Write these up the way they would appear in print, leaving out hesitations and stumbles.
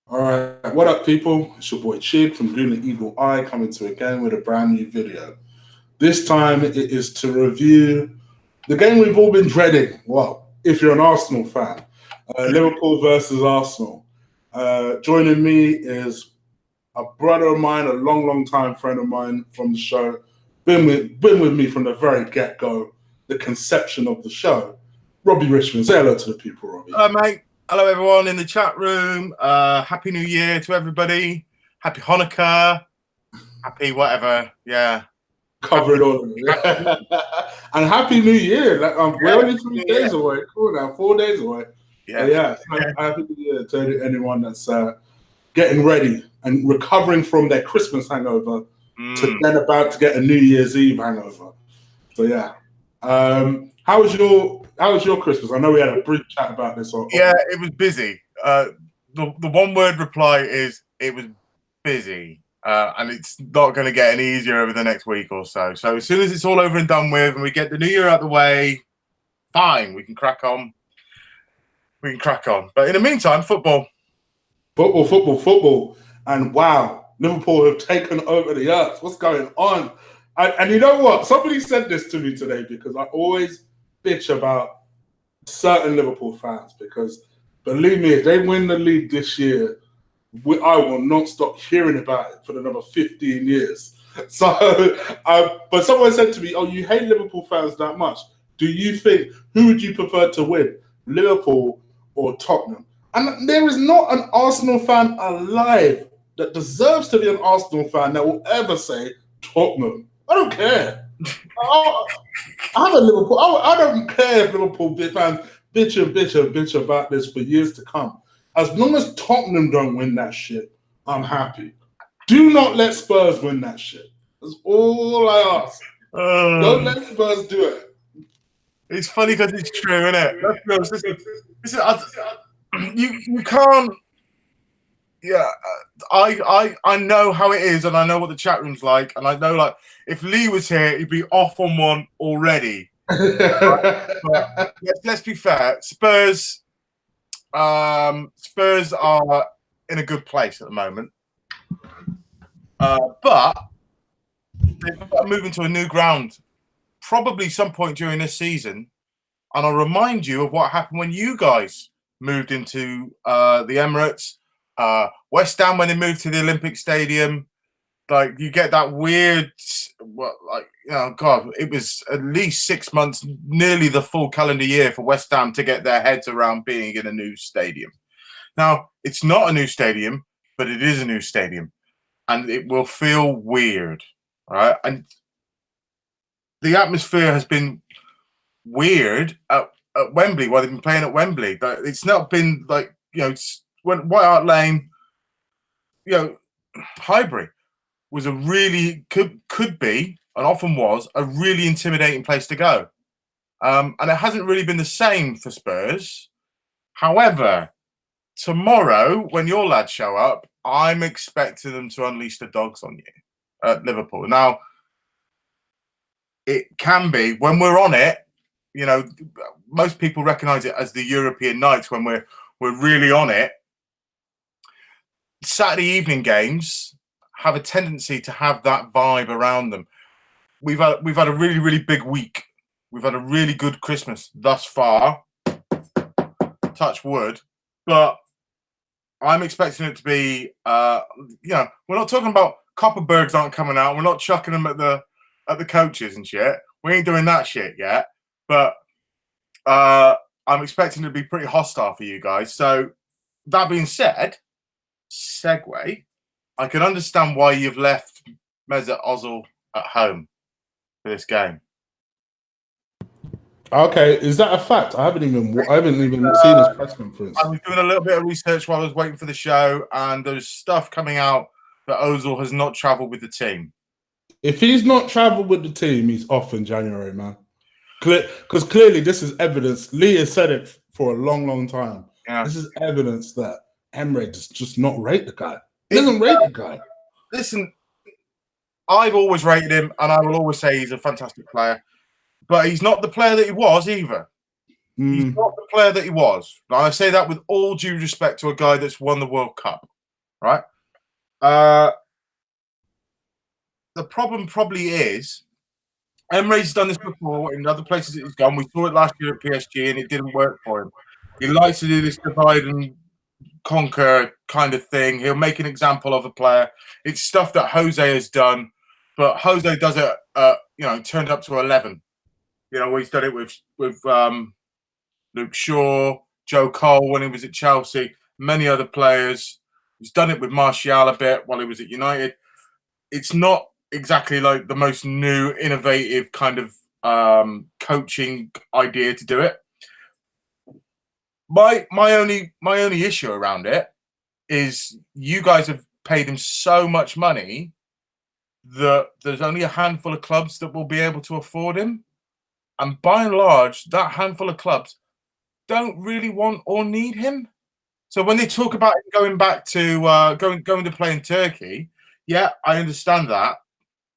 All right, what up, people? It's your boy Chig from Green and Eagle Eye coming to again with a brand new video. This time it is to review the game we've all been dreading. Well, if you're an Arsenal fan, Liverpool versus Arsenal. Joining me is a brother of mine, a long time friend of mine from the show. Been with me from the very get go, the conception of the show. Robby Richmond, say hello to the people, Robbie. Hello, mate. Hello, everyone in the chat room. Happy New Year to everybody. Happy Hanukkah. Happy whatever. Yeah. Cover it all. And Happy New Year. We're only 3 days away. Cool now, 4 days away. Yeah. Happy New Year to anyone that's getting ready and recovering from their Christmas hangover to then about to get a New Year's Eve hangover. So yeah. How was your Christmas? I know we had a brief chat about this. It was busy. The one word reply is it was busy. And it's not going to get any easier over the next week or so. So as soon as it's all over and done with and we get the new year out of the way, fine, we can crack on. But in the meantime, football. And wow, Liverpool have taken over the earth. What's going on? And you know what? Somebody said this to me today because I always bitch about certain Liverpool fans because, believe me, if they win the league this year, I will not stop hearing about it for another 15 years. So, but someone said to me, "Oh, you hate Liverpool fans that much? Do you think who would you prefer to win, Liverpool or Tottenham?" And there is not an Arsenal fan alive that deserves to be an Arsenal fan that will ever say Tottenham. I don't care. I'm a Liverpool. I don't care if Liverpool fans bitch about this for years to come. As long as Tottenham don't win that shit, I'm happy. Do not let Spurs win that shit. That's all I ask. Don't let Spurs do it. It's funny because it's true, isn't it? You can't. Yeah, I know how it is, and I know what the chat room's like, and I know like if Lee was here, he'd be off on one already. Let's be fair. Spurs are in a good place at the moment, but they've got to move into a new ground probably some point during this season. And I'll remind you of what happened when you guys moved into the Emirates. West Ham, when they moved to the Olympic Stadium, like you get that weird, God, it was at least 6 months, nearly the full calendar year for West Ham to get their heads around being in a new stadium. Now, it's not a new stadium, but it is a new stadium, and it will feel weird, right? And the atmosphere has been weird at Wembley while they've been playing at Wembley. But it's not been like, when White Hart Lane, Highbury was a really could be and often was a really intimidating place to go, and it hasn't really been the same for Spurs. However, tomorrow when your lads show up, I'm expecting them to unleash the dogs on you at Liverpool. Now, it can be when we're on it. Most people recognise it as the European nights when we're really on it. Saturday evening games have a tendency to have that vibe around them. We've had a really big week. We've had a really good Christmas thus far. Touch wood, but I'm expecting it to be. We're not talking about Copperbergs aren't coming out. We're not chucking them at the coaches and shit. We ain't doing that shit yet. But I'm expecting it to be pretty hostile for you guys. So that being said, segue. I can understand why you've left Mesut Ozil at home for this game. Okay, is that a fact? I haven't even seen his press conference. I was doing a little bit of research while I was waiting for the show, and there's stuff coming out that Ozil has not travelled with the team. If he's not travelled with the team, he's off in January, man. Because clearly this is evidence. Lee has said it for a long time. Yeah. This is evidence that Emre does just not rate the guy. He doesn't rate the guy. Listen, I've always rated him, and I will always say he's a fantastic player. But he's not the player that he was either. He's not the player that he was. Now, I say that with all due respect to a guy that's won the World Cup. right? The problem probably is Emre's done this before in other places that he's gone. We saw it last year at PSG, and it didn't work for him. He likes to do this divide and conquer kind of thing. He'll make an example of a player. It's stuff that Jose has done, but Jose does it, turned up to 11. He's done it with Luke Shaw, Joe Cole when he was at Chelsea, many other players. He's done it with Martial a bit while he was at United. It's not exactly like the most new, innovative kind of coaching idea to do it. My only issue around it is you guys have paid him so much money that there's only a handful of clubs that will be able to afford him, and by and large, that handful of clubs don't really want or need him. So when they talk about going back to going to play in Turkey, yeah, I understand that.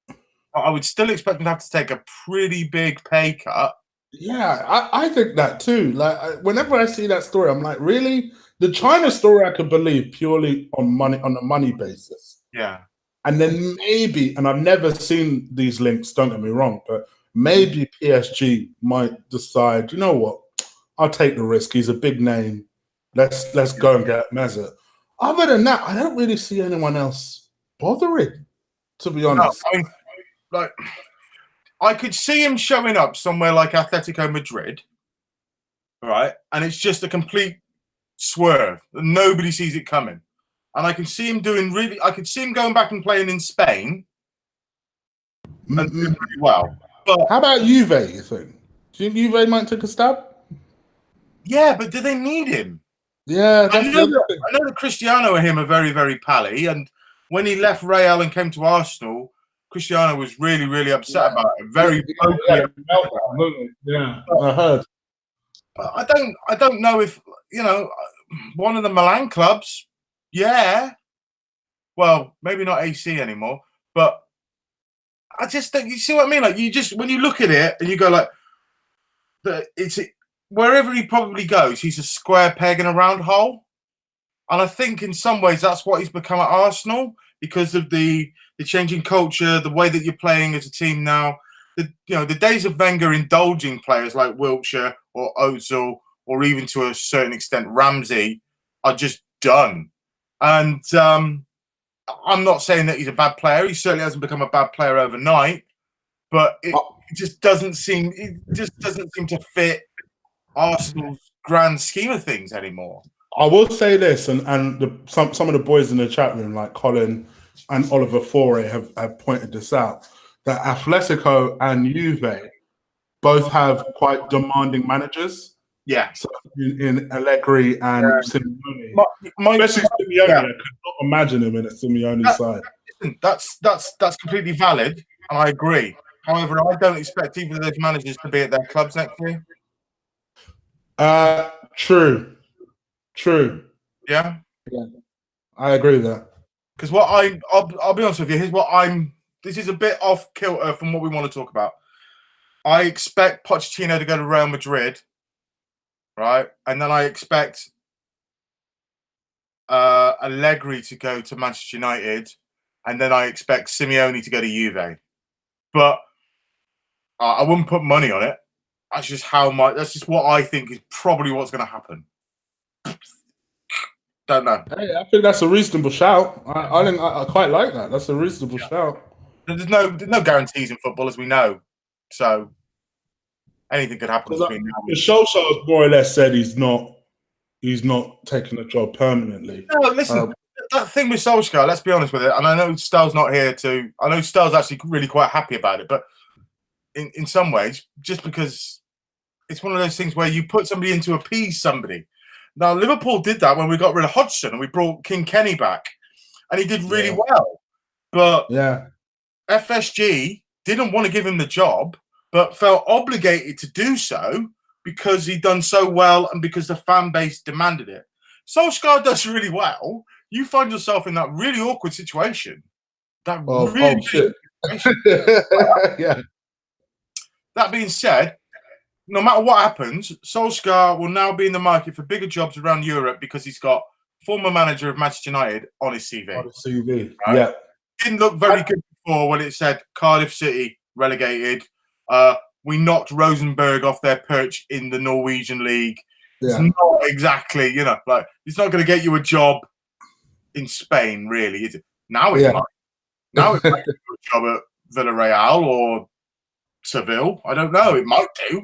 But I would still expect him to have to take a pretty big pay cut. Yeah, I think that too. Like whenever I see that story, I'm like, really? The China story I could believe purely on a money basis. Yeah. And then maybe, and I've never seen these links, don't get me wrong, but maybe PSG might decide, you know what, I'll take the risk. He's a big name. Let's go and get Mesut. Other than that, I don't really see anyone else bothering, to be honest. No, I could see him showing up somewhere like Atletico Madrid, right? And it's just a complete swerve. Nobody sees it coming. And I can see him I could see him going back and playing in Spain and doing really well. But how about Juve, you think? Do you think Juve might take a stab? Yeah, but do they need him? Yeah, I know that Cristiano and him are very, very pally. And when he left Real and came to Arsenal, Cristiano was really, really upset about it. Very vocally. Yeah, I heard. But I don't know if one of the Milan clubs. Yeah, well, maybe not AC anymore, but I just think you see what I mean. Like when you look at it and you go like, it's wherever he probably goes, he's a square peg in a round hole. And I think in some ways that's what he's become at Arsenal because of the changing culture, the way that you're playing as a team now. The days of Wenger indulging players like Wiltshire or Ozil or even to a certain extent Ramsey are just done. And I'm not saying that he's a bad player. He certainly hasn't become a bad player overnight, but it just doesn't seem to fit Arsenal's grand scheme of things anymore. I will say this, and some of the boys in the chat room, like Colin and Oliver Foray, have pointed this out, that Atletico and Juve both have quite demanding managers. Yeah. So in Allegri and Simeone. Especially Simeone, I could not imagine him in a Simeone side. That's completely valid, and I agree. However, I don't expect either of those managers to be at their clubs next year. True. Yeah, I agree with that. Because I'll be honest with you. This is a bit off kilter from what we want to talk about. I expect Pochettino to go to Real Madrid, right, and then I expect Allegri to go to Manchester United, and then I expect Simeone to go to Juve. But I wouldn't put money on it. That's just what I think is probably what's going to happen. Don't know. Hey, I think that's a reasonable shout. I quite like that. That's a reasonable shout. There's no guarantees in football, as we know. So anything could happen between now. The Solskjaer's more or less said he's not taking a job permanently. No, listen, that thing with Solskjaer, let's be honest with it. And I know Stell's not here to. I know Stell's actually really quite happy about it, but in some ways, just because it's one of those things where you put somebody in to appease somebody. Now, Liverpool did that when we got rid of Hodgson and we brought King Kenny back, and he did really well. But FSG didn't want to give him the job, but felt obligated to do so because he'd done so well and because the fan base demanded it. Solskjaer does really well. You find yourself in that really awkward situation. Yeah. That being said, no matter what happens, Solskjaer will now be in the market for bigger jobs around Europe because he's got former manager of Manchester United on his CV. On the CV, right? yeah. Didn't look very good before when it said Cardiff City relegated. We knocked Rosenborg off their perch in the Norwegian league. It's not exactly, like it's not going to get you a job in Spain, really, is it? Now it might. Now it might get you a job at Villarreal or Seville. I don't know. It might do.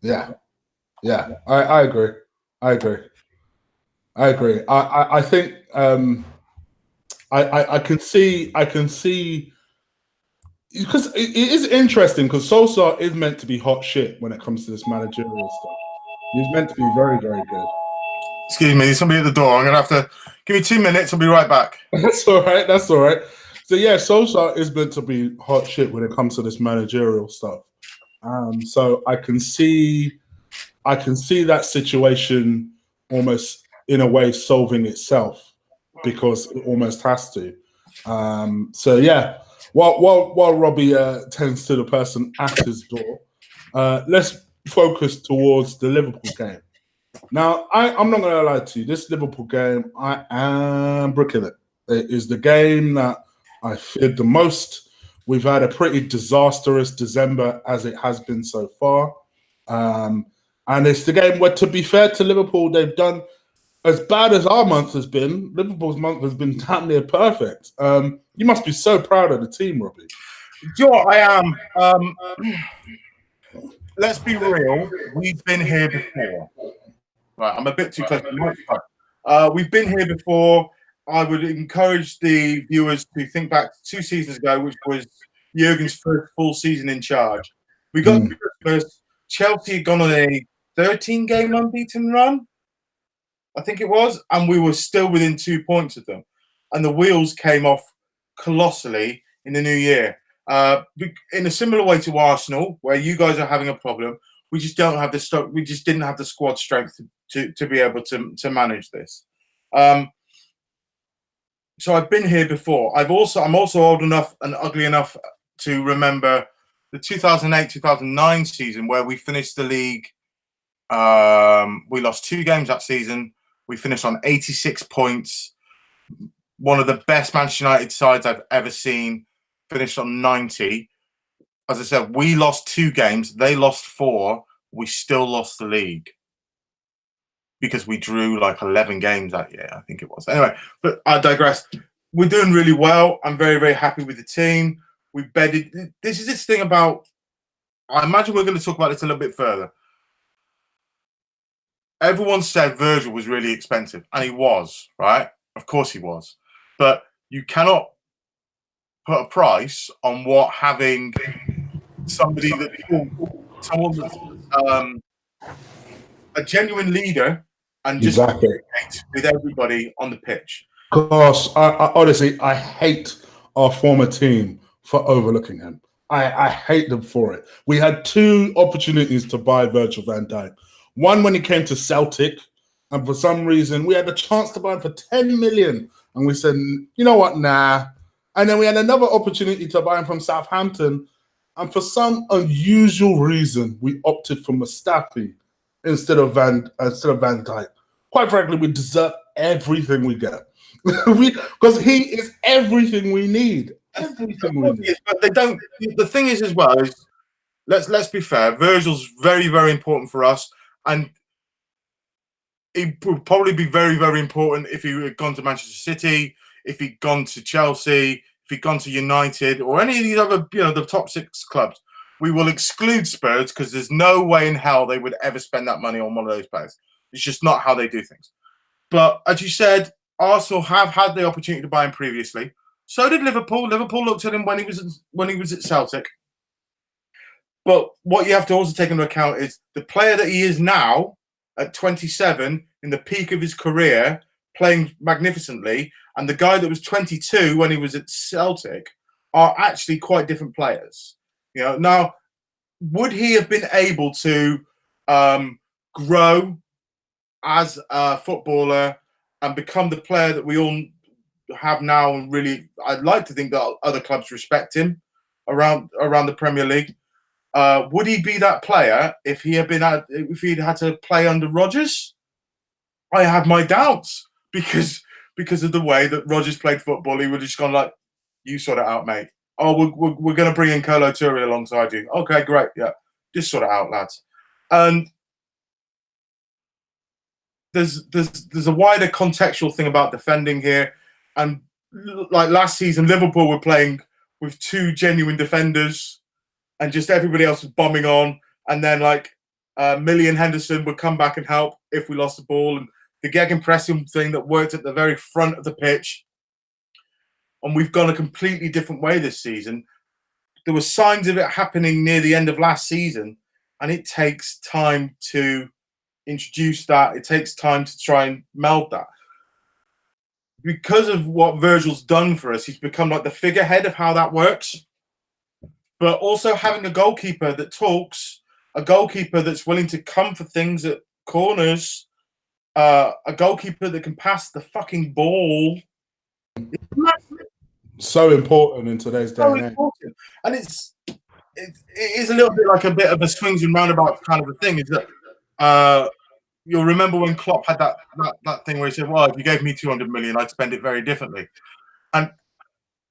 Yeah. I agree. I think I can see because it is interesting because Solskjaer is meant to be hot shit when it comes to this managerial stuff. He's meant to be very, very good. Excuse me, there's somebody at the door. I'm gonna have to give me 2 minutes. I'll be right back. That's all right. So yeah, Solskjaer is meant to be hot shit when it comes to this managerial stuff. So I can see that situation almost in a way solving itself because it almost has to. So yeah, while Robby tends to the person at his door, let's focus towards the Liverpool game. Now, I'm not going to lie to you. This Liverpool game, I am bricking it. It is the game that I feared the most. We've had a pretty disastrous December as it has been so far. And it's the game where, to be fair to Liverpool, they've done as bad as our month has been. Liverpool's month has been damn near perfect. You must be so proud of the team, Robby. Do you know what? I am. Let's be real. We've been here before. Right, I'm a bit too close to the microphone. We've been here before. I would encourage the viewers to think back to 2 seasons ago, which was Jurgen's first full season in charge. We got to Christmas. Chelsea had gone on a 13-game unbeaten run, I think it was, and we were still within 2 points of them. And the wheels came off colossally in the new year. In a similar way to Arsenal, where you guys are having a problem, we just don't have the we just didn't have the squad strength to be able to manage this. So I've been here before. I'm also old enough and ugly enough to remember the 2008-2009 season where we finished the league. We lost 2 games that season. We finished on 86 points. One of the best Manchester United sides I've ever seen. Finished on 90. As I said, we lost 2 games. They lost 4. We still lost the league because we drew like 11 games that year, I think it was. Anyway, but I digress. We're doing really well. I'm very, very happy with the team. We bedded. This is this thing about. I imagine we're going to talk about this a little bit further. Everyone said Virgil was really expensive, and he was, right? Of course he was. But you cannot put a price on what having somebody someone that's a genuine leader and just communicate with everybody on the pitch. Gosh, I honestly, I hate our former team for overlooking him. I hate them for it. We had 2 opportunities to buy Virgil van Dijk. One when he came to Celtic, and for some reason we had a chance to buy him for 10 million, and we said, you know what, nah. And then we had another opportunity to buy him from Southampton, and for some unusual reason, we opted for Mustafi instead of Van Dijk. Quite frankly, we deserve everything we get because he is everything we need. Everything we need. But they don't. The thing is, as well, is let's be fair. Virgil's very, very important for us, and he would probably be very, very important if he had gone to Manchester City, if he'd gone to Chelsea, if he'd gone to United, or any of these other, the top 6 clubs. We will exclude Spurs because there's no way in hell they would ever spend that money on one of those players. It's just not how they do things. But as you said, Arsenal have had the opportunity to buy him previously. So did Liverpool. Liverpool looked at him when he was at Celtic. But what you have to also take into account is the player that he is now at 27, in the peak of his career, playing magnificently, and the guy that was 22 when he was at Celtic are actually quite different players. Now, would he have been able to grow as a footballer and become the player that we all have now? And really, I'd like to think that other clubs respect him around the Premier League. Would he be that player if he'd had to play under Rodgers? I had my doubts because of the way that Rodgers played football. He would have just gone like, "You sort it out, mate. Oh, we're going to bring in Kolo Touré alongside you. Okay, great, yeah, just sort it out, lads." And there's a wider contextual thing about defending here, and like last season, Liverpool were playing with 2 genuine defenders, and just everybody else was bombing on, and then like Millie and Henderson would come back and help if we lost the ball, and the gegenpressing thing that worked at the very front of the pitch. And we've gone a completely different way this season. There were signs of it happening near the end of last season, and it takes time to introduce that. It takes time to try and meld that. Because of what Virgil's done for us, he's become like the figurehead of how that works. But also having a goalkeeper that talks, a goalkeeper that's willing to come for things at corners, a goalkeeper that can pass the fucking ball. So important in today's day and age. And it is a little bit like a bit of a swings and roundabouts kind of a thing. Is that you'll remember when Klopp had that thing where he said, "Well, if you gave me 200 million, I'd spend it very differently," and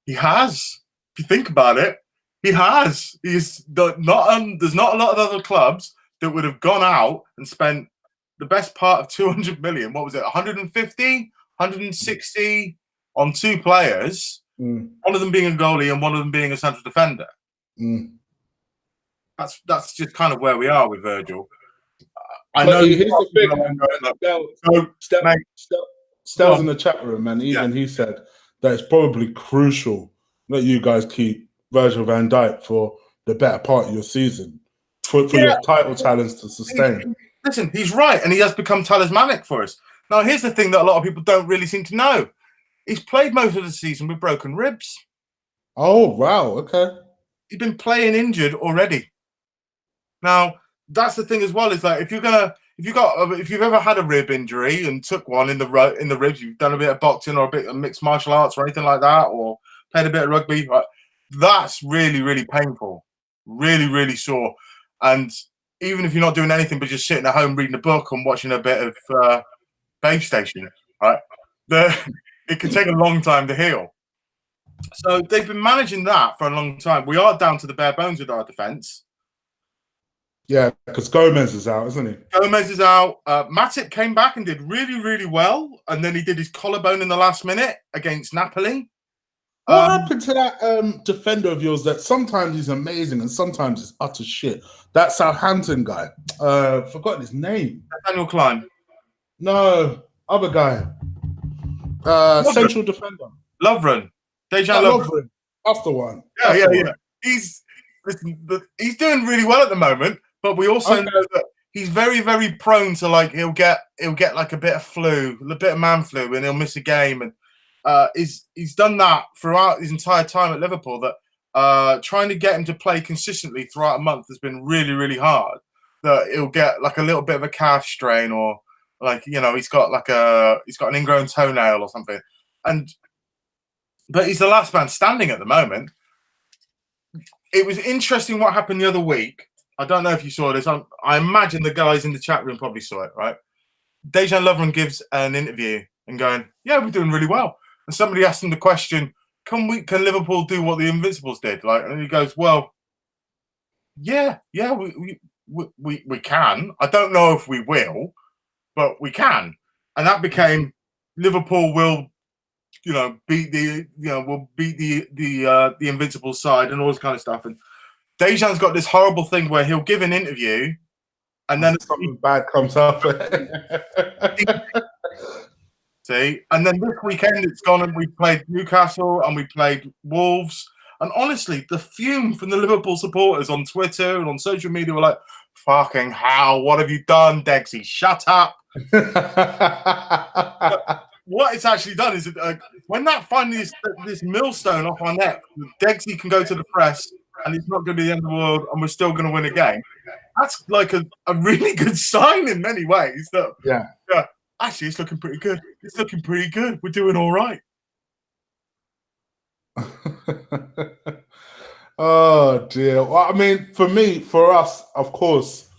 he has. If you think about it, he has. He's not. There's not a lot of other clubs that would have gone out and spent the best part of 200 million. What was it? 150, 160 on 2 players. One of them being a goalie and one of them being a central defender. That's just kind of where we are with Virgil. I know. Here's the thing. Stell's in the chat room, and even he said that it's probably crucial that you guys keep Virgil van Dijk for the better part of your season, for your title challenge to sustain. Listen, he's right, and he has become talismanic for us. Now, here's the thing that a lot of people don't really seem to know. He's played most of the season with broken ribs. Oh, wow. Okay. He's been playing injured already. Now, that's the thing as well, is like if you've ever had a rib injury and took one in the ribs, you've done a bit of boxing or a bit of mixed martial arts or anything like that, or played a bit of rugby, right? That's really, really painful. Really, really sore. And even if you're not doing anything but just sitting at home reading a book and watching a bit of Babe Station, right? It can take a long time to heal. So they've been managing that for a long time. We are down to the bare bones with our defence. Yeah, because Gomez is out, isn't he? Gomez is out. Matip came back and did really, really well. And then he did his collarbone in the last minute against Napoli. What happened to that defender of yours that sometimes he's amazing and sometimes he's utter shit? That Southampton guy. Forgot his name. Daniel Klein. No, other guy. Central defender. Lovren. Dejan Lovren. That's the one. Yeah. He's doing really well at the moment, but we also know that he's very, very prone to like he'll get like a bit of flu, a bit of man flu, and he'll miss a game. And he's done that throughout his entire time at Liverpool. That trying to get him to play consistently throughout a month has been really, really hard. That he'll get like a little bit of a calf strain, or like he's got an ingrown toenail or something. But he's the last man standing at the moment. It was interesting what happened the other week. I don't know if you saw this. I imagine the guys in the chat room probably saw it, right? Dejan Lovren gives an interview and going, "Yeah, we're doing really well." And somebody asked him the question, "Can Liverpool do what the Invincibles did?" And he goes, "Well, yeah, we can. I don't know if we will, but we can." And that became Liverpool will beat the Invincibles side and all this kind of stuff. And Dejan's got this horrible thing where he'll give an interview and then something bad comes up. See, and then this weekend it's gone and we played Newcastle and we played Wolves. And honestly, the fume from the Liverpool supporters on Twitter and on social media were like, "Fucking hell, what have you done, Degsy? Shut up." What it's actually done is when that finally is this millstone off our neck, Degsy can go to the press and it's not going to be the end of the world and we're still going to win a game. That's like a really good sign in many ways. That yeah, actually, it's looking pretty good. It's looking pretty good. We're doing all right. Oh dear. Well, I mean, for us, of course,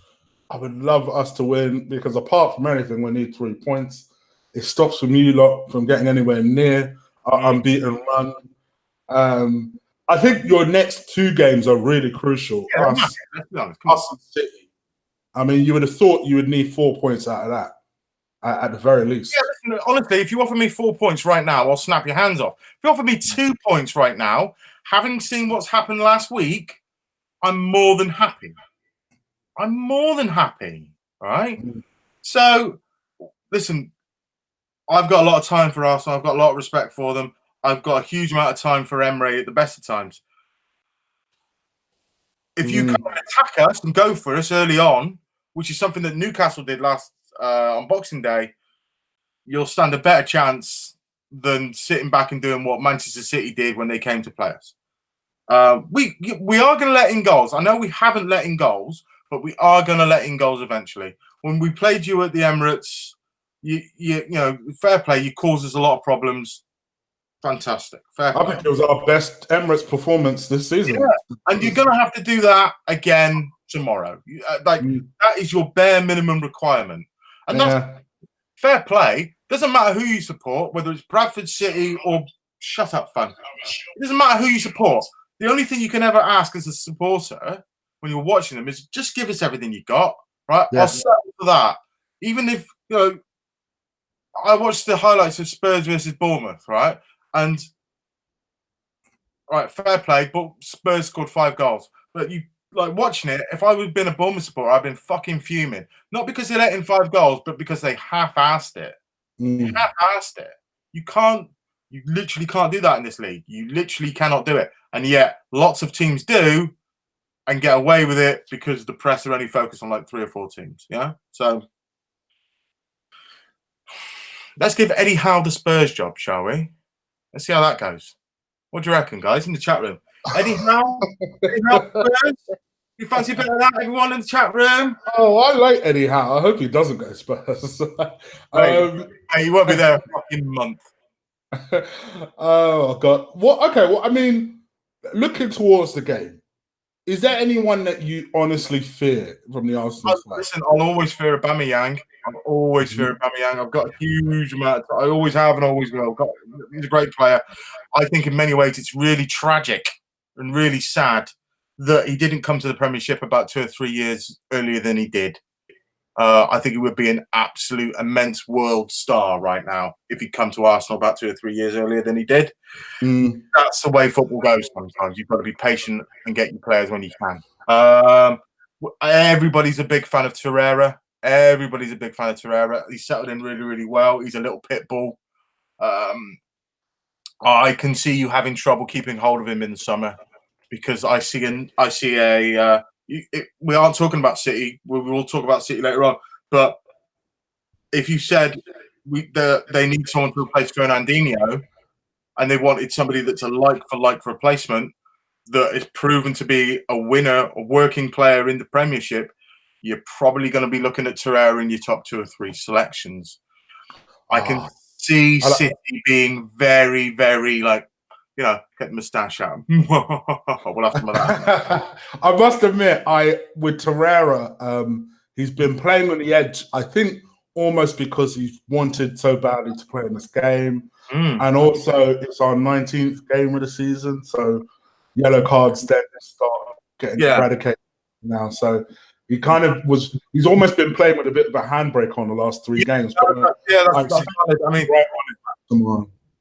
I would love us to win because apart from anything, we need 3 points. It stops from you lot from getting anywhere near our unbeaten run. I think your next 2 games are really crucial. Yeah, let's be honest. Come on. Us and City. I mean, you would have thought you would need 4 points out of that, at the very least. Yeah, listen, honestly, if you offer me 4 points right now, I'll snap your hands off. If you offer me 2 points right now, having seen what's happened last week, I'm more than happy. I'm more than happy. All right. So, listen, I've got a lot of time for Arsenal. I've got a lot of respect for them. I've got a huge amount of time for Emery at the best of times. If you come and attack us and go for us early on, which is something that Newcastle did last on Boxing Day, you'll stand a better chance than sitting back and doing what Manchester City did when they came to play us. We are going to let in goals. I know we haven't let in goals, but we are going to let in goals eventually. When we played you at the Emirates, you know, fair play. You caused us a lot of problems. Fantastic. Fair play. I think it was our best Emirates performance this season. Yeah. And you're going to have to do that again tomorrow. That is your bare minimum requirement. And that's fair play. Doesn't matter who you support, whether it's Bradford City or shut up, fan. It doesn't matter who you support. The only thing you can ever ask as a supporter when you're watching them is just give us everything you got, right? Yeah. I'll settle for that. Even if, you know, I watched the highlights of Spurs versus Bournemouth, right? And, right, fair play, but Spurs scored 5 goals. But you, like, watching it, if I would have been a Bournemouth supporter, I'd been fucking fuming. Not because they let in 5 goals, but because they half-assed it. Half-assed it. You literally can't do that in this league. You literally cannot do it. And yet, lots of teams do and get away with it because the press are only focused on like 3 or 4 teams. Yeah? So, let's give Eddie Howe the Spurs job, shall we? Let's see how that goes. What do you reckon, guys, in the chat room? Eddie Howe? Eddie Howe Spurs? You fancy a bit of that, everyone in the chat room? Oh, I like Eddie Howe. I hope he doesn't go Spurs. He won't be there a fucking month. Oh, God. What? Okay, well, I mean, looking towards the game, is there anyone that you honestly fear from the Arsenal side? Listen, I'll always fear Aubameyang. I'll always fear Aubameyang. I've got a huge amount. I always have and always will. He's a great player. I think in many ways it's really tragic and really sad that he didn't come to the Premiership about 2 or 3 years earlier than he did. I think he would be an absolute immense world star right now if he'd come to Arsenal about 2 or 3 years earlier than he did. That's the way football goes sometimes. You've got to be patient and get your players when you can. Everybody's a big fan of Torreira. Everybody's a big fan of Torreira. He's settled in really, really well. He's a little pit bull. I can see you having trouble keeping hold of him in the summer because we aren't talking about City. We will talk about City later on. But if you said they need someone to replace Fernandinho and they wanted somebody that's a like-for-like replacement that is proven to be a winner, a working player in the Premiership, you're probably going to be looking at Torreira in your top 2 or 3 selections. I can see City being very, very like, you know, get the moustache out. We'll have some of that. I must admit, with Torreira, he's been playing on the edge, I think almost because he's wanted so badly to play in this game. And also it's our 19th game of the season, so yellow cards then start getting eradicated now. So he kind of he's almost been playing with a bit of a handbrake on the last 3 games. But, I mean,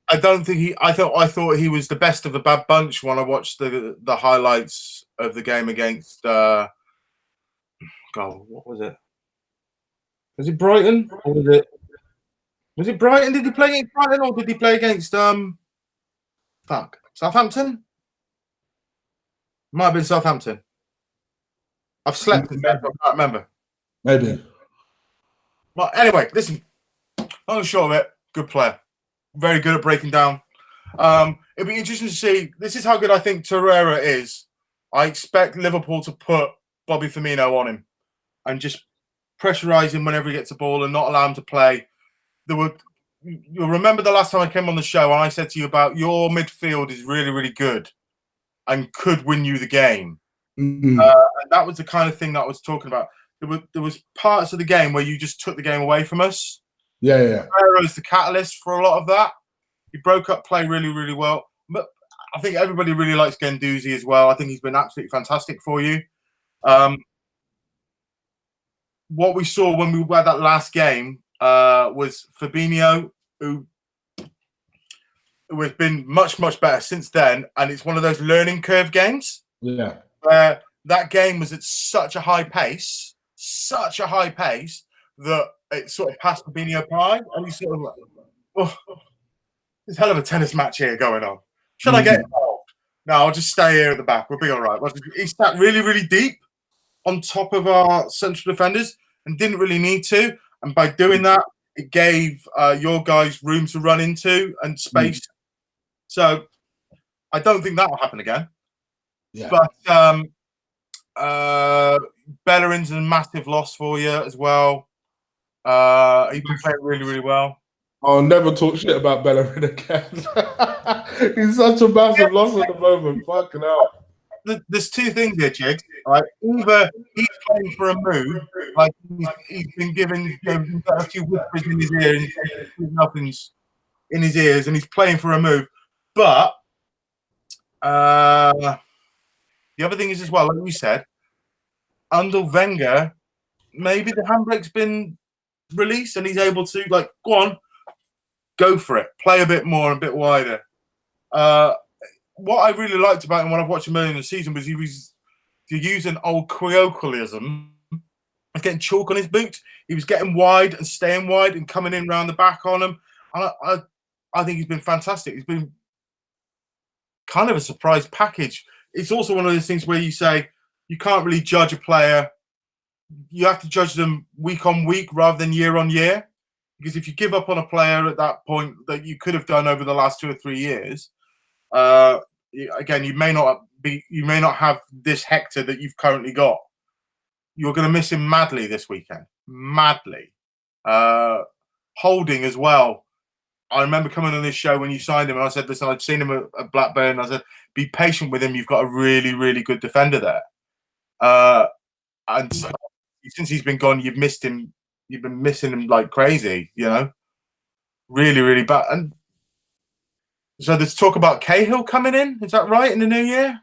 I don't think I thought he was the best of the bad bunch when I watched the highlights of the game against. God, what was it? Was it Brighton or was it Brighton? Did he play against Brighton or did he play against Southampton? Might have been Southampton. I've slept in bed, but I can't remember. Maybe. Well, anyway, listen. I'm sure of it. Good player. Very good at breaking down. It'll be interesting to see. This is how good I think Torreira is. I expect Liverpool to put Bobby Firmino on him and just pressurise him whenever he gets a ball and not allow him to play. You'll remember the last time I came on the show and I said to you about your midfield is really, really good and could win you the game. And that was the kind of thing that I was talking about. there was parts of the game where you just took the game away from us. Yeah. Aguero's the catalyst for a lot of that. He broke up play really, really well. But I think everybody really likes Guendouzi as well. I think he's been absolutely fantastic for you. What we saw when we were that last game was Fabinho, who has been much, much better since then. And it's one of those learning curve games. Yeah. Where that game was at such a high pace that it sort of passed Fabinho by. And he's sort of like, oh, there's a hell of a tennis match here going on. Should I get involved? No, I'll just stay here at the back. We'll be all right. He sat really, really deep on top of our central defenders and didn't really need to. And by doing that, it gave your guys room to run into and space. So I don't think that will happen again. Yeah. But Bellerin's a massive loss for you as well. He can play really, really well. I'll never talk shit about Bellerin again. He's such a massive loss at the moment. Fucking hell. There's two things here, Chig. Right? Either he's playing for a move, like he's been given a few whispers in his ear, and nothing's in his ears, and he's playing for a move. But the other thing is as well, like we said, under Wenger, maybe the handbrake's been released, and he's able to go on, go for it, play a bit more, a bit wider. What I really liked about him when I've watched him earlier in the season was he was, to use an old colloquialism, getting chalk on his boots. He was getting wide and staying wide and coming in round the back on him. And I think he's been fantastic. He's been kind of a surprise package. It's also one of those things where you say you can't really judge a player. You have to judge them week on week rather than year on year. Because if you give up on a player at that point that you could have done over the last 2 or 3 years, again, you may not have this Hector that you've currently got. You're going to miss him madly this weekend. Madly. Holding as well. I remember coming on this show when you signed him, and I said, listen, I'd seen him at Blackburn. I said, be patient with him. You've got a really, really good defender there. And so, since he's been gone, you've missed him. You've been missing him like crazy, really, really bad. And so there's talk about Cahill coming in. Is that right, in the new year?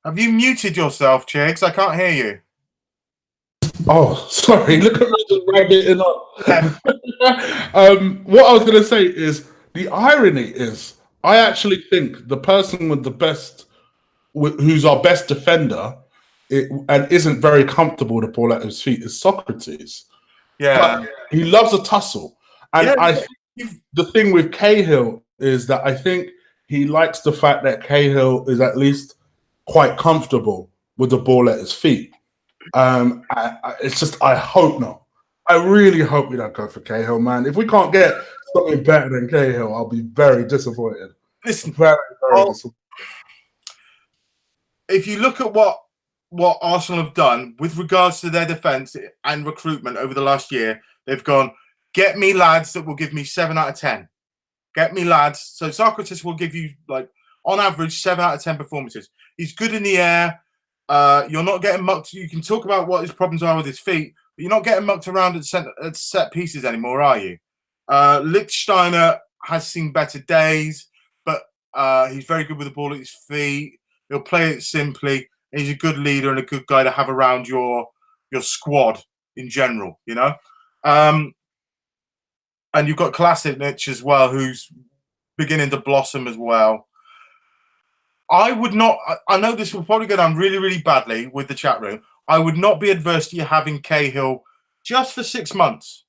Have you muted yourself, Chigs? I can't hear you. Oh, sorry. Look at me just rabbiting on. What I was going to say is the irony is I actually think the person with the best, who's our best defender, and isn't very comfortable with the ball at his feet is Socrates. Yeah, but he loves a tussle, and I think the thing with Cahill is that I think he likes the fact that Cahill is at least quite comfortable with the ball at his feet. It's just, I hope not. I really hope we don't go for Cahill, man. If we can't get something better than Cahill, I'll be very disappointed. Listen, very disappointed. If you look at what Arsenal have done with regards to their defence and recruitment over the last year, they've gone, get me lads that will give me 7 out of 10. Get me lads. So Socrates will give you, on average, 7 out of 10 performances. He's good in the air. You're not getting mucked. You can talk about what his problems are with his feet, but you're not getting mucked around at set pieces anymore, are you? Lichtsteiner has seen better days, but he's very good with the ball at his feet. He'll play it simply. He's a good leader and a good guy to have around your squad in general, And you've got Kolasinac as well, who's beginning to blossom as well. I would not. I know this will probably go down really, really badly with the chat room. I would not be adverse to you having Cahill just for 6 months,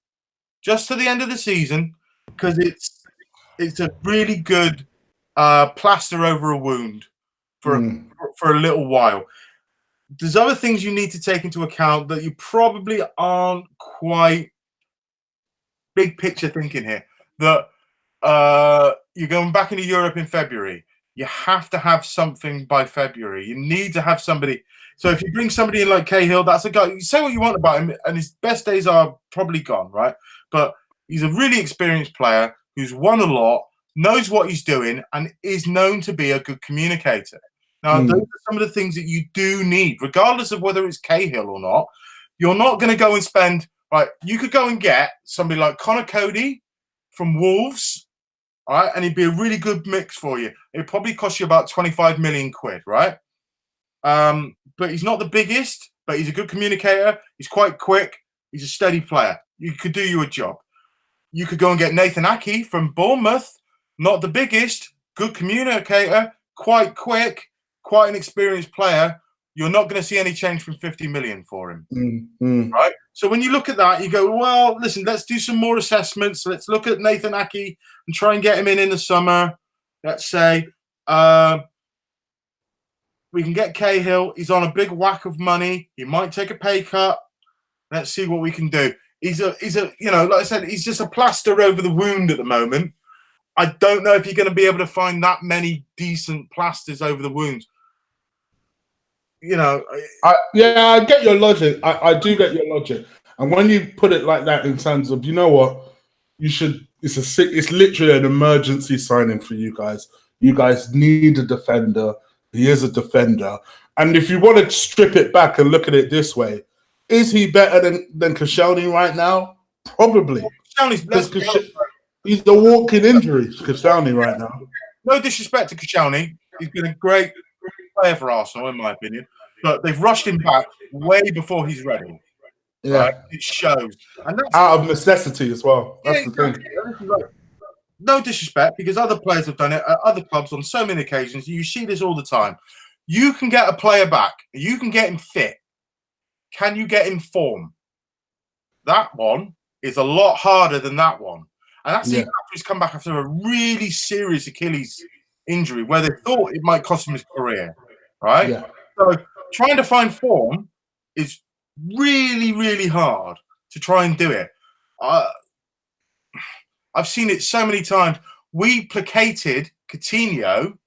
just to the end of the season, because it's a really good plaster over a wound for a little while. There's other things you need to take into account that you probably aren't quite big picture thinking here. That you're going back into Europe in February. you have to have something by February. You need to have somebody. So if you bring somebody in like Cahill, that's a guy. You say what you want about him, and his best days are probably gone, right? But he's a really experienced player who's won a lot, knows what he's doing, and is known to be a good communicator. Now, those are some of the things that you do need, regardless of whether it's Cahill or not. You're not going to go and spend, right? You could go and get somebody like Connor Cody from Wolves, all right? And he'd be a really good mix for you. It'd probably cost you about 25 million quid, right? But he's not the biggest, but he's a good communicator. He's quite quick. He's a steady player. You could do you a job. You could go and get Nathan Aki from Bournemouth. Not the biggest, good communicator, quite quick, quite an experienced player. You're not going to see any change from 50 million for him, right? So when you look at that, you go, well, listen, let's do some more assessments. Let's look at Nathan Aki and try and get him in the summer. Let's say we can get Cahill. He's on a big whack of money. He might take a pay cut. Let's see what we can do. He's a, you know, like I said, he's just a plaster over the wound at the moment. I don't know if you're going to be able to find that many decent plasters over the wounds. You know, I get your logic. I do get your logic. And when you put it like that, in terms of, you know what, you should. It's literally an emergency signing for you guys. You guys need a defender. He is a defender. And if you want to strip it back and look at it this way, is he better than Koscielny right now? Probably. He's the walking injury, Koscielny, right now. No disrespect to Koscielny. He's been a great player for Arsenal, in my opinion. But they've rushed him back way before he's ready. Yeah. Right? It shows. And that's out of necessity as well. That's the thing. No disrespect, because other players have done it at other clubs on so many occasions. You see this all the time. You can get a player back. You can get him fit. Can you get in form? That one is a lot harder than that one. And that's even after he's come back after a really serious Achilles injury where they thought it might cost him his career, right? Yeah. So trying to find form is really, really hard to try and do it. I've seen it so many times. We placated Coutinho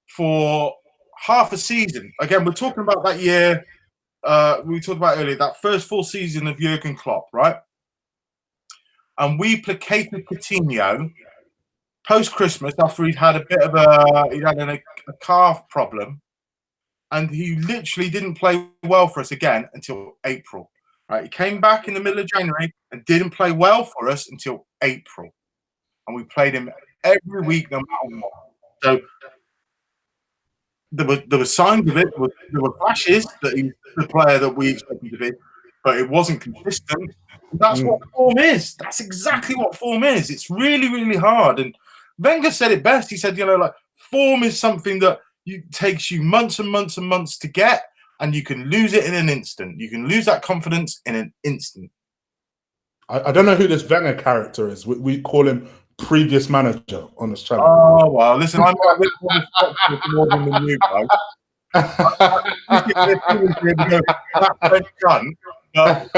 for half a season. Again, we're talking about that year we talked about earlier, that first full season of Jurgen Klopp, right? And we placated Coutinho post-Christmas after he'd had a bit of a calf problem, and he literally didn't play well for us again until April. Right? He came back in the middle of January and didn't play well for us until April, and we played him every week, no matter what. So there were signs of it. There were flashes that he's the player that we expected to be, but it wasn't consistent. That's what form is. That's exactly what form is. It's really, really hard. And Wenger said it best. He said, you know, like, form is something that takes you months and months and months to get, and you can lose it in an instant. You can lose that confidence in an instant. I don't know who this Wenger character is. We call him previous manager on this channel. Oh, well, listen, I'm more respectful than you guys. I'm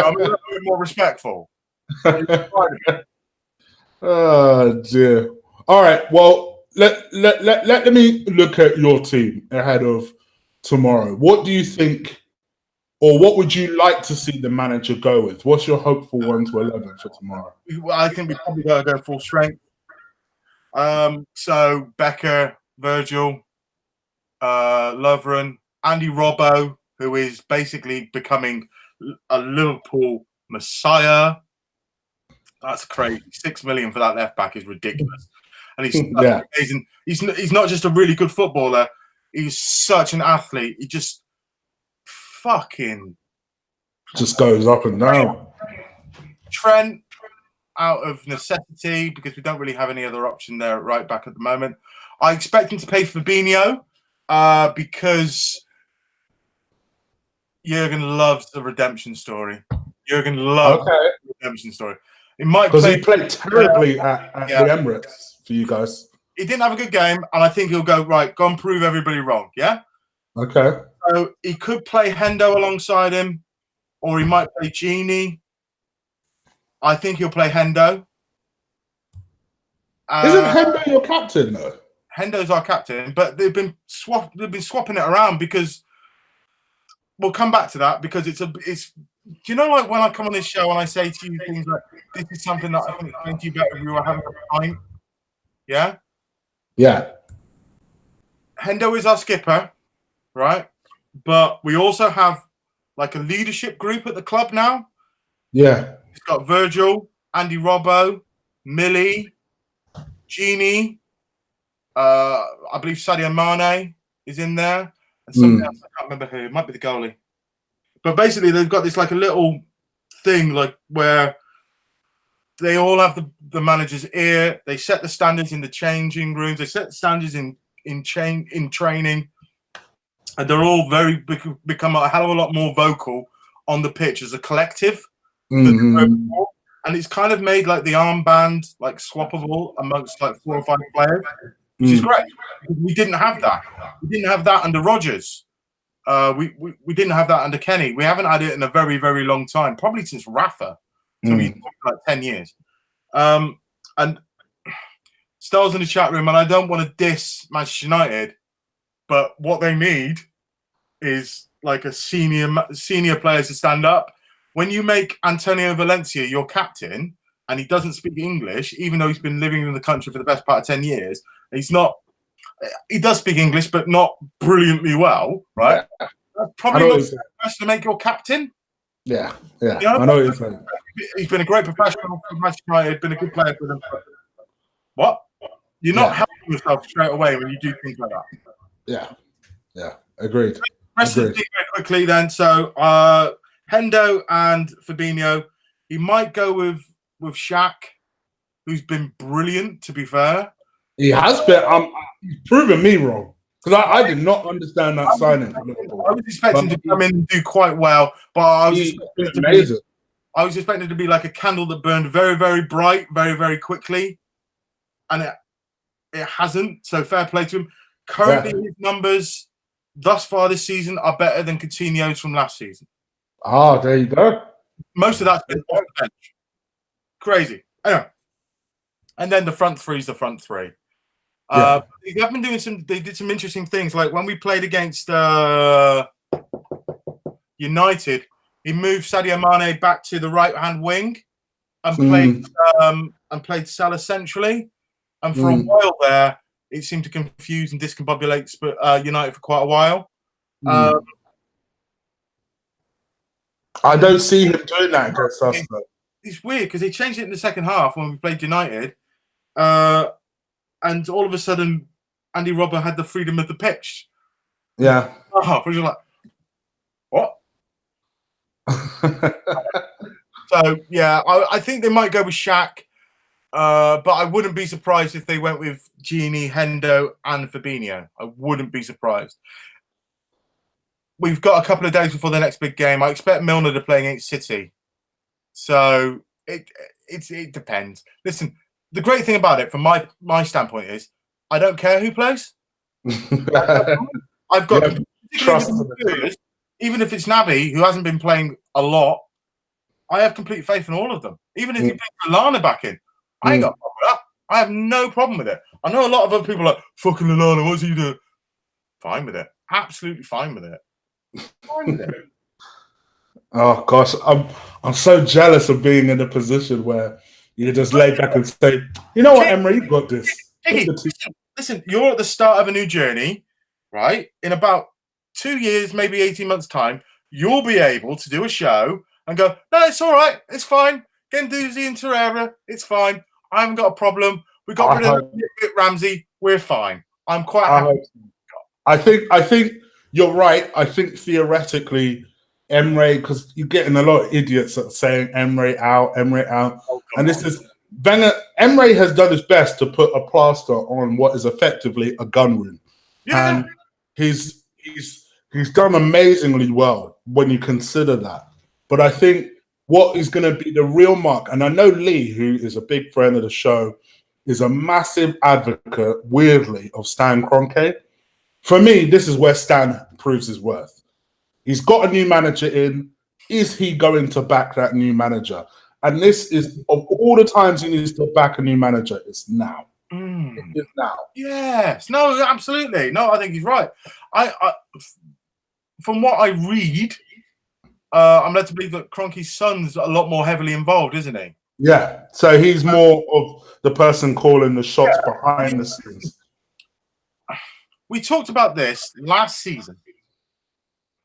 a little bit more respectful. Oh dear. All right. Well, let me look at your team ahead of tomorrow. What do you think, or what would you like to see the manager go with? What's your hopeful 1 to 11 for tomorrow? I think we probably got to go full strength. So Becker, Virgil, Lovren, Andy Robbo, who is basically becoming a Liverpool messiah. That's crazy. 6 million for that left back is ridiculous. And he's amazing. He's not just a really good footballer. He's such an athlete. He just fucking goes up and down. Trent, out of necessity, because we don't really have any other option there at right back at the moment. I expect him to pay Fabinho because Jurgen loves the redemption story. Jurgen loves the redemption story. He might because he played terribly at the Emirates for you guys. He didn't have a good game, and I think he'll go, right, go and prove everybody wrong, yeah? Okay. So he could play Hendo alongside him, or he might play Gini. I think he'll play Hendo. Isn't Hendo your captain, though? Hendo's our captain, but they've been swapping it around because we'll come back to that because it's. Do you know, like when I come on this show and I say to you things like, "This is something that I think explains to you better if we were having a time." Yeah. Yeah. Hendo is our skipper, right? But we also have like a leadership group at the club now. Yeah. It's got Virgil, Andy Robbo, Millie, Genie. I believe Sadio Mane is in there, and something else. I can't remember who. It might be the goalie. But basically, they've got this like a little thing like where they all have the manager's ear. They set the standards in the changing rooms. They set the standards in training, and they're all become a hell of a lot more vocal on the pitch as a collective. And it's kind of made like the armband like swappable amongst like 4 or 5 players, which is great. We didn't have that. We didn't have that under Rodgers. We didn't have that under Kenny. We haven't had it in a very, very long time, probably since Rafa. So we like 10 years. And Stell's in the chat room, and I don't want to diss Manchester United, but what they need is like a senior players to stand up. When you make Antonio Valencia your captain and he doesn't speak English, even though he's been living in the country for the best part of 10 years, he does speak English, but not brilliantly well, right? Yeah. That's probably not the best to make your captain. Yeah, yeah. You know? I know what you're saying. He's been a great professional for Manchester United, been a good player for them. What? You're not helping yourself straight away when you do things like that. Yeah. Agreed. Rest of the team very quickly then. So Hendo and Fabinho. He might go with Shaq, who's been brilliant, to be fair. He has been. He's proven me wrong. Because I did not understand that signing for Liverpool. I was expecting to come in and do quite well, but I was expecting to be like a candle that burned very, very bright, very, very quickly. And it hasn't. So fair play to him. Currently, his numbers thus far this season are better than Coutinho's from last season. Ah, there you go. Most of that's been off the bench. Crazy. Anyway. And then the front three is the front three. They have been doing they did some interesting things. Like when we played against United, he moved Sadio Mane back to the right-hand wing and played Salah centrally. And for a while there, it seemed to confuse and discombobulate United for quite a while. I don't see him doing that against us, though. It's weird because they changed it in the second half when we played United. And all of a sudden, Andy Robbo had the freedom of the pitch. Yeah. Which was like, what? So, yeah, I think they might go with Shaq. But I wouldn't be surprised if they went with Genie, Hendo, and Fabinho. I wouldn't be surprised. We've got a couple of days before the next big game. I expect Milner to play against City. So it depends. Listen, the great thing about it, from my standpoint, is I don't care who plays. I've got trust. Even if it's Naby, who hasn't been playing a lot, I have complete faith in all of them. Even if you bring Lallana back in, I ain't got a problem with that. I have no problem with it. I know a lot of other people are like, fucking Lallana, what's he doing? Fine with it. Absolutely fine with it. Fine with it. Oh gosh, I'm so jealous of being in a position where you just lay back and say, you know what, Emery, you've got this. Listen, you're at the start of a new journey, right? In about 2 years, maybe 18 months' time, you'll be able to do a show and go, no, it's all right, it's fine. Guendouzi and Torreira, it's fine. I haven't got a problem. We got rid of Ramsey, we're fine. I'm quite happy. I think you're right. I think theoretically, Emery, because you're getting a lot of idiots that are saying Emery out. And this is Emery has done his best to put a plaster on what is effectively a gun wound. Yeah. And he's done amazingly well when you consider that. But I think what is going to be the real mark, and I know Lee, who is a big friend of the show, is a massive advocate, weirdly, of Stan Kroenke. For me, this is where Stan proves his worth. He's got a new manager in. Is he going to back that new manager? And this is, of all the times he needs to back a new manager, it's now. Mm. It is now. Yes. No, absolutely. No, I think he's right. I from what I read, I'm led to believe that Kroenke's son's a lot more heavily involved, isn't he? Yeah. So he's more of the person calling the shots behind the scenes. We talked about this last season.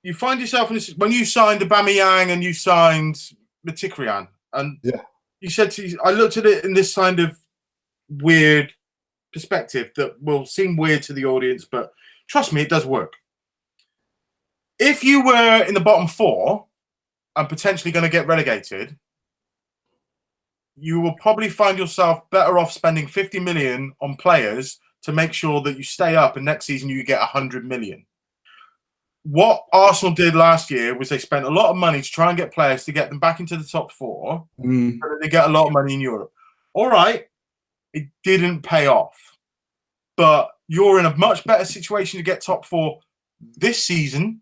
You find yourself in this when you signed Aubameyang and you signed Mkhitaryan, and you said I looked at it in this kind of weird perspective that will seem weird to the audience, but trust me, it does work. If you were in the bottom 4 and potentially going to get relegated, you will probably find yourself better off spending 50 million on players to make sure that you stay up, and next season you get 100 million. What Arsenal did last year was they spent a lot of money to try and get players to get them back into the top 4. Mm. So they get a lot of money in Europe. All right, it didn't pay off, but you're in a much better situation to get top 4 this season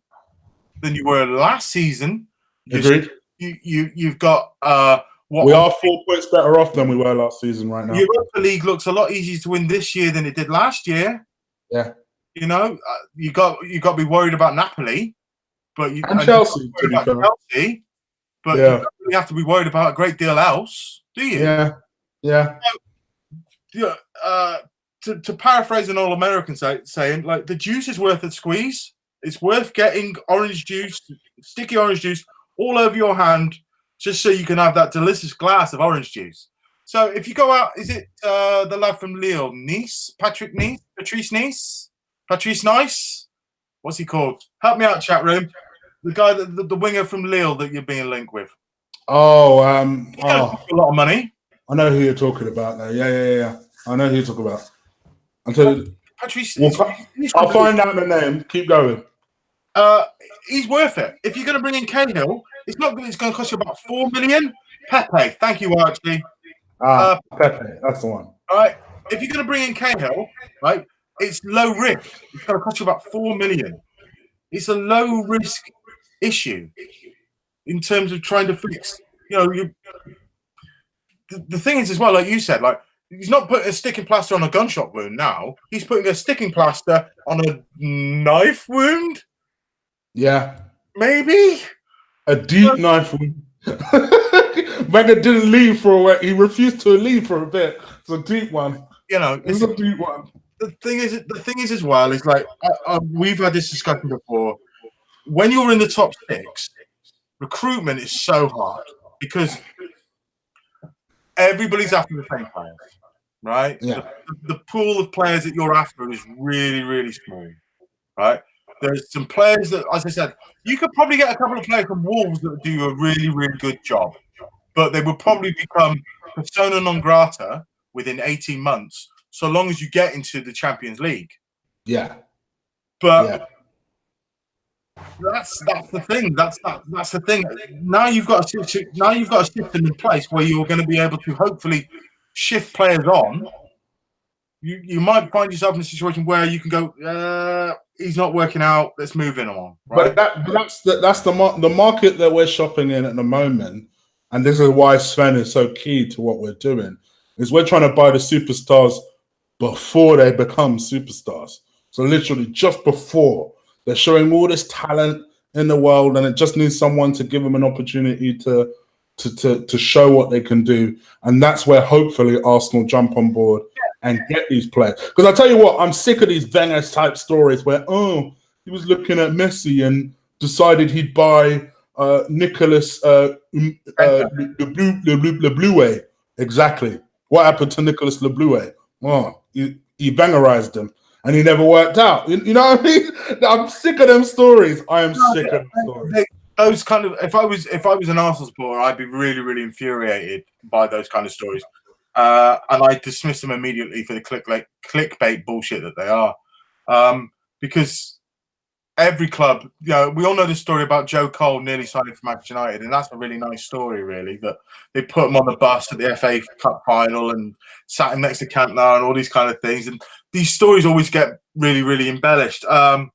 than you were last season. Agreed. You've got we are 4 points better off than we were last season right now. Europa League looks a lot easier to win this year than it did last year. Yeah. You know, you got to be worried about Napoli, but and Chelsea, to be fair. Chelsea, but you don't really have to be worried about a great deal else, do you? Yeah, yeah. So, to paraphrase an all-American saying, like, the juice is worth the squeeze. It's worth getting orange juice, sticky orange juice, all over your hand, just so you can have that delicious glass of orange juice. So if you go out, is it the lad from Lille, Patrice Nice? What's he called? Help me out, chat room. The guy, the winger from Lille that you're being linked with. Oh, a lot of money. I know who you're talking about now. Yeah. I know who you're talking about. Patrice. I'll find out the name. Keep going. He's worth it. If you're going to bring in Cahill, it's going to cost you about 4 million. Pepe, thank you, Archie. Pepe, that's the one. All right. If you're going to bring in Cahill, right, it's low risk. It's going to cost you about 4 million. It's a low risk issue in terms of trying to fix. You know, the thing is as well, like you said, like he's not putting a sticking plaster on a gunshot wound now. He's putting a sticking plaster on a knife wound. Yeah, maybe a deep knife wound. Wenger didn't leave for a while. He refused to leave for a bit. It's a deep one. You know, it's a deep one. The thing is as well is like we've had this discussion before. When you're in the top 6, recruitment is so hard because everybody's after the same players, right? Yeah. The pool of players that you're after is really, really small, right? There's some players that, as I said, you could probably get a couple of players from Wolves that do a really, really good job, but they would probably become persona non grata within 18 months, so long as you get into the Champions League. Yeah. But that's the thing. That's the thing. Now you've got a system in place where you're going to be able to hopefully shift players on. You might find yourself in a situation where you can go, he's not working out, let's move him on. Right? But that's the market that we're shopping in at the moment, and this is why Sven is so key to what we're doing, is we're trying to buy the superstars before they become superstars. So literally just before. They're showing all this talent in the world, and it just needs someone to give them an opportunity to show what they can do. And that's where hopefully Arsenal jump on board and get these players. Because I tell you what, I'm sick of these Wenger type stories where, he was looking at Messi and decided he'd buy Nicolas Le Blue. Exactly. What happened to Nicolas Le Blue? Oh, he Wengerized him. And he never worked out. You know what I mean? I'm sick of them stories. I am sick of them stories. Those kind of, if I was an Arsenal supporter, I'd be really, really infuriated by those kind of stories. And I dismiss them immediately for the clickbait bullshit that they are. Because every club, we all know the story about Joe Cole nearly signing for Manchester United, and that's a really nice story, really, that they put him on the bus at the FA Cup final and sat him next to Cantona and all these kind of things. And these stories always get really, really embellished. The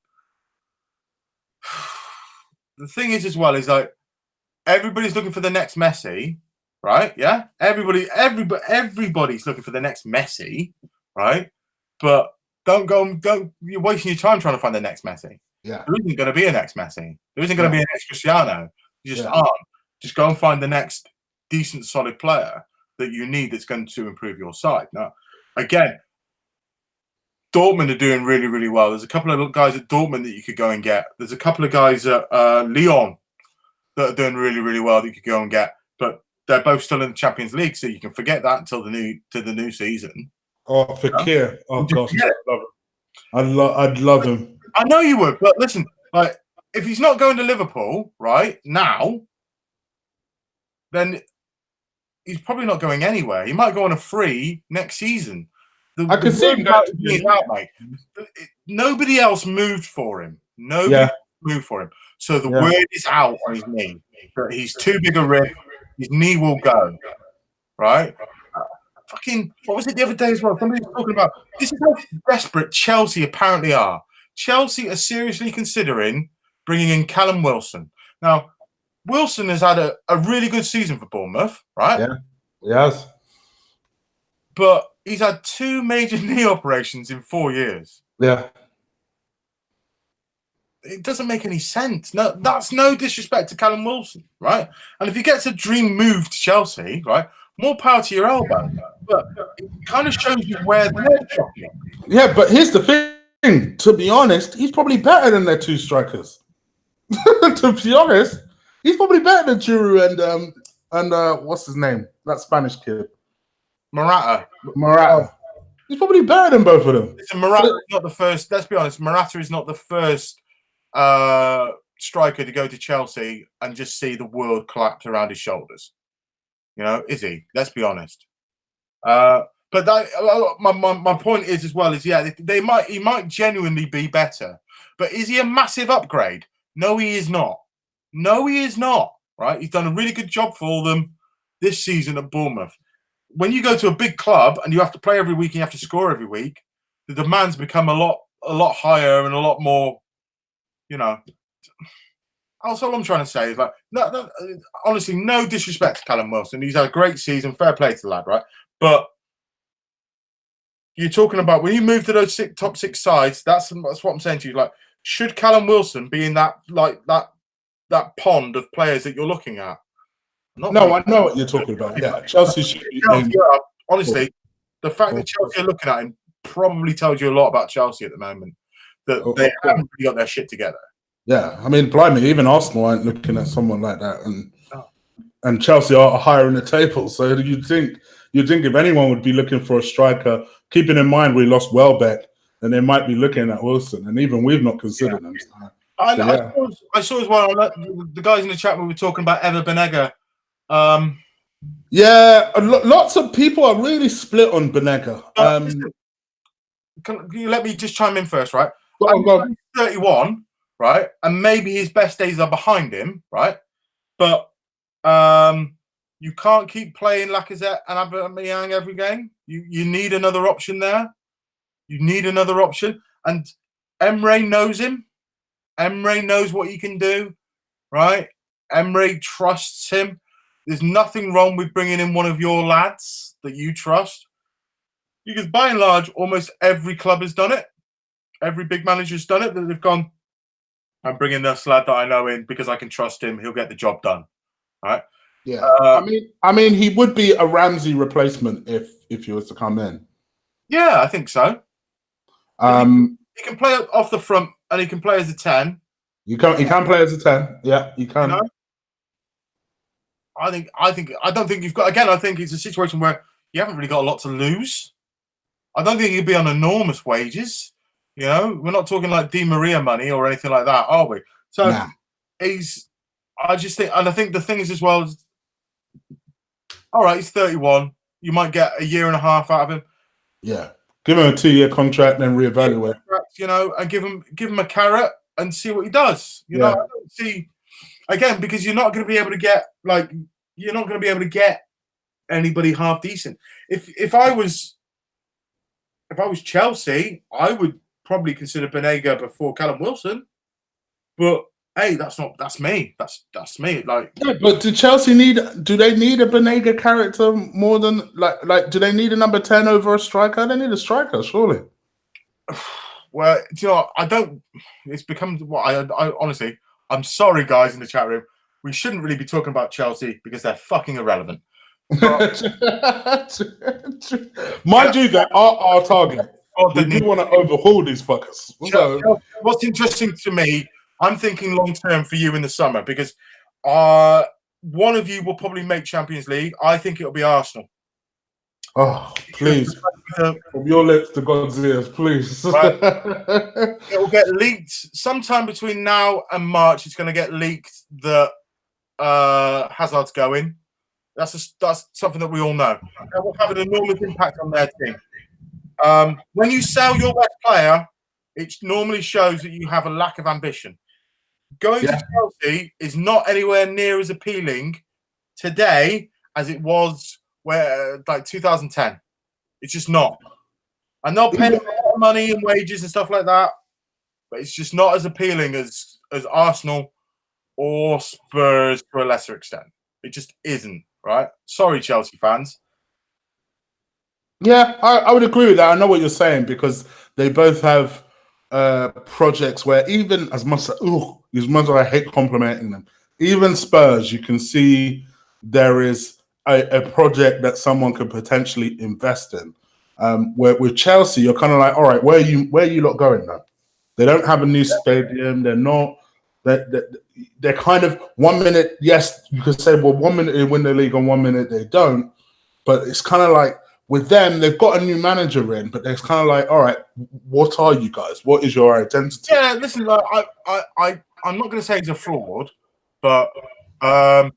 thing is, as well, is like everybody's looking for the next Messi, right? Yeah, everybody's looking for the next Messi, right? But don't you're wasting your time trying to find the next Messi. Yeah. There isn't going to be a next Messi. There isn't going to be a next Cristiano. You just aren't. Just go and find the next decent, solid player that you need that's going to improve your side. Now, again, Dortmund are doing really, really well. There's a couple of guys at Dortmund that you could go and get. There's a couple of guys at Lyon that are doing really, really well that you could go and get. But they're both still in the Champions League, so you can forget that until the new season. Oh, Fekir. Oh gosh, I'd love him. I know you would, but listen, like if he's not going to Liverpool right now, then he's probably not going anywhere. He might go on a free next season. I can see him going. Mate. Nobody else moved for him. Nobody moved for him. So the word is out on his knee that he's too big a rip. His knee will go. Right? Fucking, what was it the other day as well? Somebody was talking about this is how desperate Chelsea apparently are. Chelsea are seriously considering bringing in Callum Wilson. Now, Wilson has had a really good season for Bournemouth, right? Yeah, yes. But he's had 2 major knee operations in 4 years. Yeah. It doesn't make any sense. No, that's no disrespect to Callum Wilson, right? And if he gets a dream move to Chelsea, right, more power to your elbow. But it kind of shows you where they're dropping. Yeah, but here's the thing. To be honest, he's probably better than their 2 strikers. To be honest, he's probably better than Giroud and what's his name? That Spanish kid. Morata. He's probably better than both of them. Listen, Morata is not the first. Let's be honest. Morata is not the first striker to go to Chelsea and just see the world collapse around his shoulders. You know, is he? Let's be honest. But that, my point is as well is he might genuinely be better, but is he a massive upgrade? No, he is not. No, he is not. Right? He's done a really good job for them this season at Bournemouth. When you go to a big club and you have to play every week and you have to score every week, the demands become a lot higher and a lot more. You know, that's all I'm trying to say is like, no, honestly, no disrespect to Callum Wilson. He's had a great season. Fair play to the lad, right? But you're talking about when you move to those top 6 sides. That's what I'm saying to you. Like, should Callum Wilson be in that pond of players that you're looking at? I know what you're talking about. Yeah, Chelsea should be. Honestly, the fact that Chelsea are looking at him probably tells you a lot about Chelsea at the moment. That they haven't really got their shit together. Yeah, I mean, blimey, even Arsenal aren't looking at someone like that, and Chelsea are higher in the table. So you'd think if anyone would be looking for a striker, keeping in mind we lost Welbeck, then they might be looking at Wilson, and even we've not considered them. So, I saw as well. The guys in the chat we were talking about Ever Banega. Lots of people are really split on Banega. Can you let me just chime in first, right? Go on. 31, right? And maybe his best days are behind him, right? But you can't keep playing Lacazette and Aubameyang every game. You need another option there. You need another option. And Emre knows him. Emre knows what he can do, right? Emre trusts him. There's nothing wrong with bringing in one of your lads that you trust. Because by and large, almost every club has done it. Every big manager's done it. That they've gone, I'm bringing this lad that I know in because I can trust him. He'll get the job done. All right? Yeah. I mean, he would be a Ramsey replacement if he was to come in. Yeah, I think so. He can play off the front and he can play as a 10. He can play as a 10. Yeah, he can. You know? I don't think you've got. Again, I think it's a situation where you haven't really got a lot to lose. I don't think he'd be on enormous wages. You know, we're not talking like Di Maria money or anything like that, are we? So I just think, and I think the thing is as well. All right, he's 31. You might get a year and a half out of him. Yeah, give him a 2-year contract, then reevaluate. You know, and give him a carrot and see what he does. You know, I don't see again because you're not going to be able to get anybody half decent. If I was Chelsea, I would probably consider Banega before Callum Wilson. But hey, that's me. That's me. Like, yeah, but do Chelsea do they need a Banega character more than do they need a number 10 over a striker? They need a striker, surely. well, do you know what? I don't. It's become what I honestly. I'm sorry, guys in the chat room. We shouldn't really be talking about Chelsea because they're fucking irrelevant. Mind you, they are our target. We do want to overhaul these fuckers. So, what's interesting to me, I'm thinking long term for you in the summer because one of you will probably make Champions League. I think it'll be Arsenal. Oh, please. From your lips to God's ears, please. Right. It will get leaked sometime between now and March. It's going to get leaked that Hazard's going. That's something that we all know. That will have an enormous impact on their team. When you sell your best player, it normally shows that you have a lack of ambition. Going to Chelsea is not anywhere near as appealing today as it was like 2010. It's just not. And they'll pay a lot of money and wages and stuff like that, but it's just not as appealing as Arsenal or Spurs to a lesser extent. It just isn't, right? Sorry, Chelsea fans. Yeah, I would agree with that. I know what you're saying because they both have projects where even as much as I hate complimenting them, even Spurs, you can see there is a project that someone could potentially invest in. Where with Chelsea, you're kind of like, all right, where are you lot going now? They don't have a new stadium. They're not. They're kind of 1 minute. Yes, you could say, well, 1 minute they win the league and 1 minute they don't. But it's kind of like with them, they've got a new manager in, but it's kind of like, all right, what are you guys? What is your identity? Yeah, listen, I'm not going to say he's a fraud, but okay.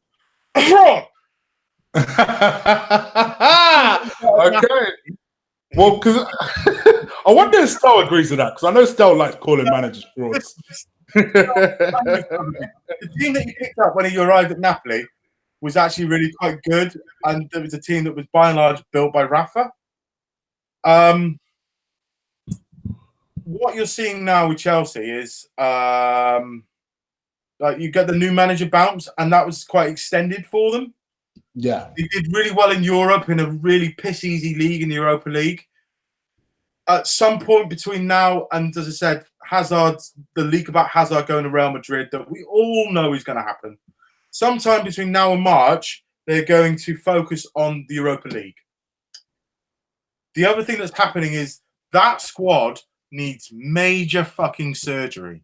Well, because I wonder if Stel agrees with that, because I know Stel likes calling managers frauds. The team that you picked up when you arrived at Napoli was actually really quite good, and there was a team that was by and large built by Rafa. What you're seeing now with Chelsea is like you get the new manager bounce, and that was quite extended for them. Yeah, they did really well in Europe in a really piss easy league in the Europa League. At some point between now and, as I said, the leak about Hazard going to Real Madrid that we all know is going to happen. Sometime between now and March, they're going to focus on the Europa League. The other thing that's happening is that squad needs major fucking surgery.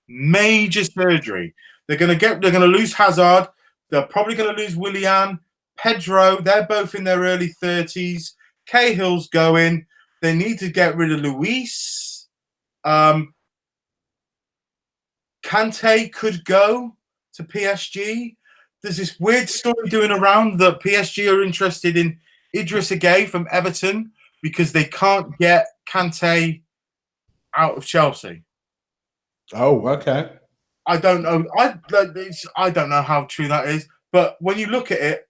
Major surgery. They're going to lose Hazard. They're probably going to lose Willian, Pedro. They're both in their early 30s. Cahill's going. They need to get rid of Luis. Kante could go to PSG. There's this weird story doing around that PSG are interested in Idris Gueye from Everton because they can't get Kante out of Chelsea. Oh, okay. I don't know. I don't know how true that is. But when you look at it,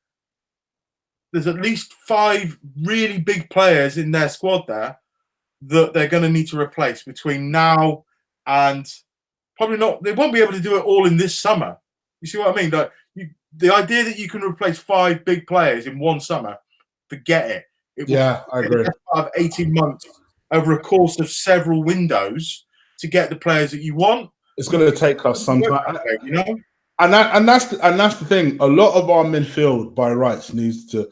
there's at least 5 really big players in their squad there that they're going to need to replace between now and probably not. They won't be able to do it all in this summer. You see what I mean? Like the idea that you can replace 5 big players in one summer, forget it. I agree. Have 18 months over a course of several windows to get the players that you want. It's going to take us some time, you know. And that's the thing. A lot of our midfield by rights needs to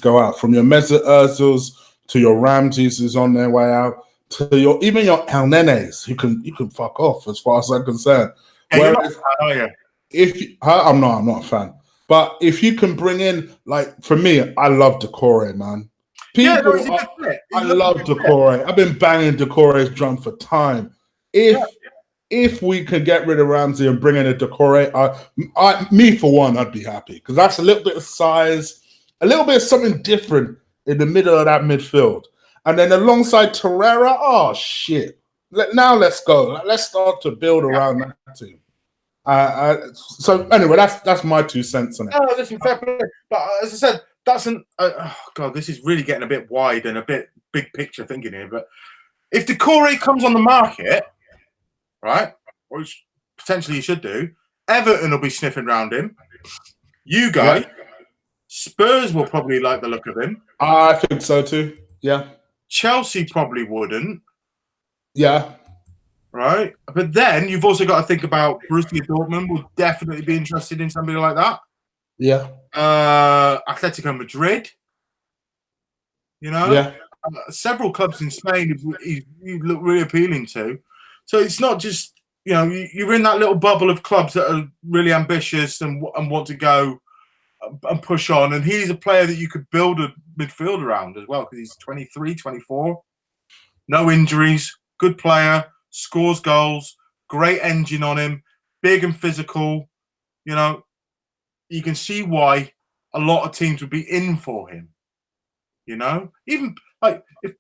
go out. From your Mesut Ozils to your Ramses is on their way out to even your El Nenes who can fuck off as far as I'm concerned. Whereas, you're not a fan, are you? I'm not a fan. But if you can bring in, like, for me, I love Decore, man. I love Decore. I've been banging Decore's drum for time. If we could get rid of Ramsey and bring in a Decore, me for one, I'd be happy because that's a little bit of size, a little bit of something different in the middle of that midfield. And then alongside Torreira, oh shit! Now let's go. Let's start to build around that team. So anyway, that's my 2 cents on it. No, listen, fair play. But as I said, that's God, this is really getting a bit wide and a bit big picture thinking here. But if Decore comes on the market, right, which potentially he should do. Everton will be sniffing around him. You guys, Spurs will probably like the look of him. I think so too. Yeah. Chelsea probably wouldn't. Yeah. Right. But then you've also got to think about Borussia Dortmund will definitely be interested in somebody like that. Yeah. Atletico Madrid. Yeah. Several clubs in Spain you look really appealing to. So it's not just, you're in that little bubble of clubs that are really ambitious and want to go and push on. And he's a player that you could build a midfield around as well because he's 23, 24. No injuries, good player, scores goals, great engine on him, big and physical. You can see why a lot of teams would be in for him. Even like if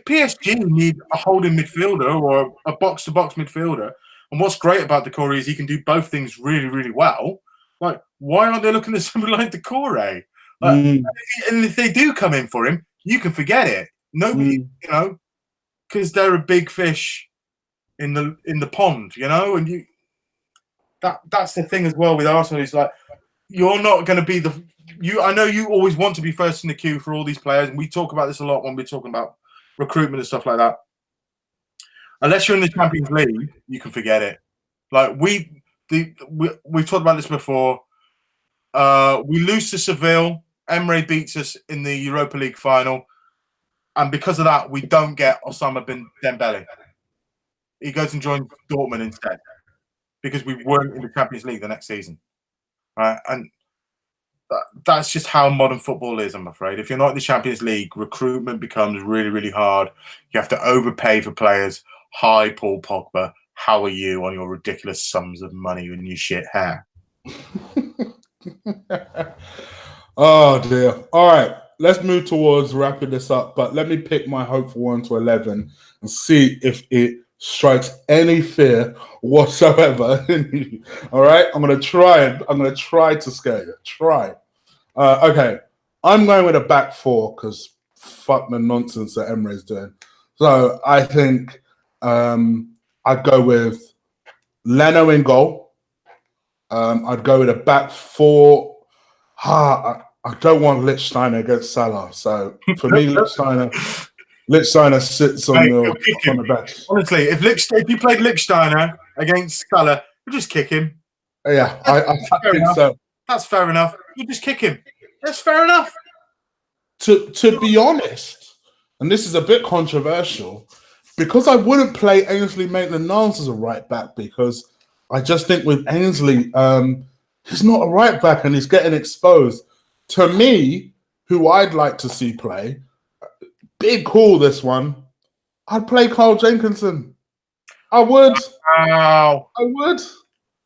PSG need a holding midfielder or a box-to-box midfielder, and what's great about Decore is he can do both things really, really well. Like, why aren't they looking at somebody like Decore? And if they do come in for him, you can forget it. Nobody, because they're a big fish in the pond, and that's the thing as well with Arsenal. Is like you're not going to be I know you always want to be first in the queue for all these players, and we talk about this a lot when we're talking about recruitment and stuff like that. Unless you're in the Champions League, you can forget it. Like we've talked about this before. We lose to Seville. Emre beats us in the Europa League final, and because of that, we don't get Osama bin Dembele. He goes and joins Dortmund instead because we weren't in the Champions League the next season, right? And that's just how modern football is, I'm afraid. If you're not in the Champions League, recruitment becomes really, really hard. You have to overpay for players. Hi, Paul Pogba. How are you on your ridiculous sums of money and your shit hair? Oh, dear. All right. Let's move towards wrapping this up. But let me pick my hopeful 1 to 11 and see if it strikes any fear whatsoever. All right. I'm going to try to scare you. Try. Okay. I'm going with a back four because fuck the nonsense that Emre's doing. So I think I'd go with Leno in goal. I'd go with a back four. I don't want Lichtsteiner against Salah. So for me, Lichtsteiner sits on the bench. Honestly, if you played Lichtsteiner against Salah, you just kick him. Yeah, I think so. That's fair enough. You just kick him. That's fair enough. To be honest, and this is a bit controversial, because I wouldn't play Ainsley Maitland-Niles as a right back because I just think with Ainsley, he's not a right back and he's getting exposed. To me, who I'd like to see play, big call this one, I'd play Carl Jenkinson. I would. Wow. I would.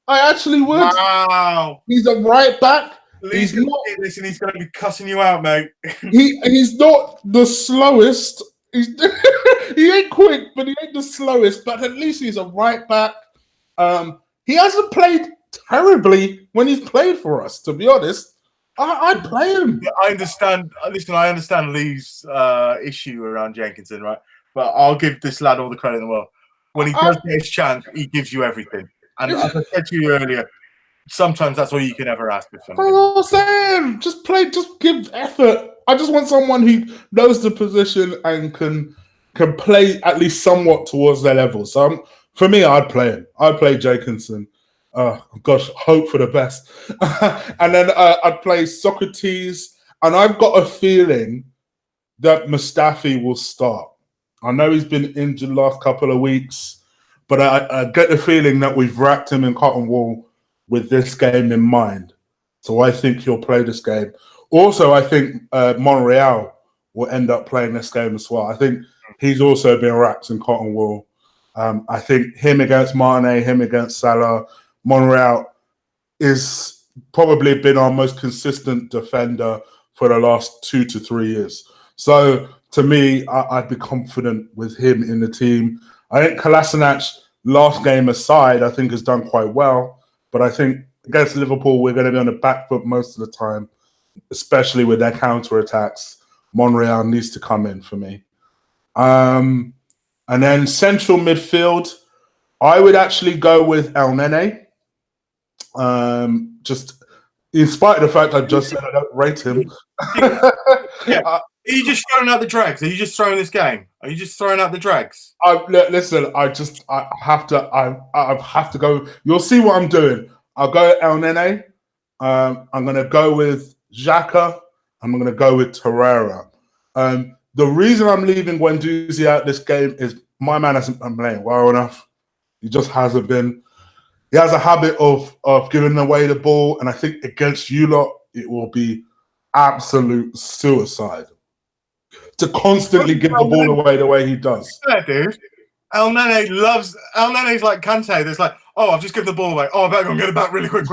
I actually would. Wow. He's a right back. He's not. Listen, he's going to be cussing you out, mate. He's not the slowest. He ain't quick, but he ain't the slowest. But at least he's a right back. He hasn't played terribly when he's played for us, to be honest. I'd play him. I understand. Listen, I understand Lee's issue around Jenkinson, right? But I'll give this lad all the credit in the world. When he does get his chance, he gives you everything. And as I said to you earlier, sometimes that's all you can ever ask of somebody. I'm saying, just give effort. I just want someone who knows the position and can play at least somewhat towards their level. So for me, I'd play him. I'd play Jenkinson. Gosh, hope for the best. And then I'd play Socrates. And I've got a feeling that Mustafi will start. I know he's been injured the last couple of weeks, but I get the feeling that we've wrapped him in cotton wool with this game in mind. So I think he'll play this game. Also, I think Monreal will end up playing this game as well. I think he's also been wrapped in cotton wool. I think him against Mane, him against Salah, Monreal is probably been our most consistent defender for the last 2 to 3 years. So to me, I'd be confident with him in the team. I think Kolasinac, last game aside, I think has done quite well. But I think against Liverpool, we're going to be on the back foot most of the time, especially with their counter-attacks. Monreal needs to come in for me. And then central midfield, I would actually go with El Nene. Just in spite of the fact I just said I don't rate him. Yeah. Are you just throwing out the dregs? Are you just throwing this game? Are you just throwing out the dregs? Listen, I have to go. You'll see what I'm doing. I'll go El Nene. I'm going to go with Xhaka. I'm going to go with Torreira. The reason I'm leaving Guendouzi out this game is my man hasn't been playing well enough. He just hasn't been. He has a habit of giving away the ball, and I think against you lot, it will be absolute suicide to constantly give the ball away the way he does. Yeah, dude. El Nene's like Kante. There's like, oh, I've just given the ball away. Oh, I better go and get it back really quick.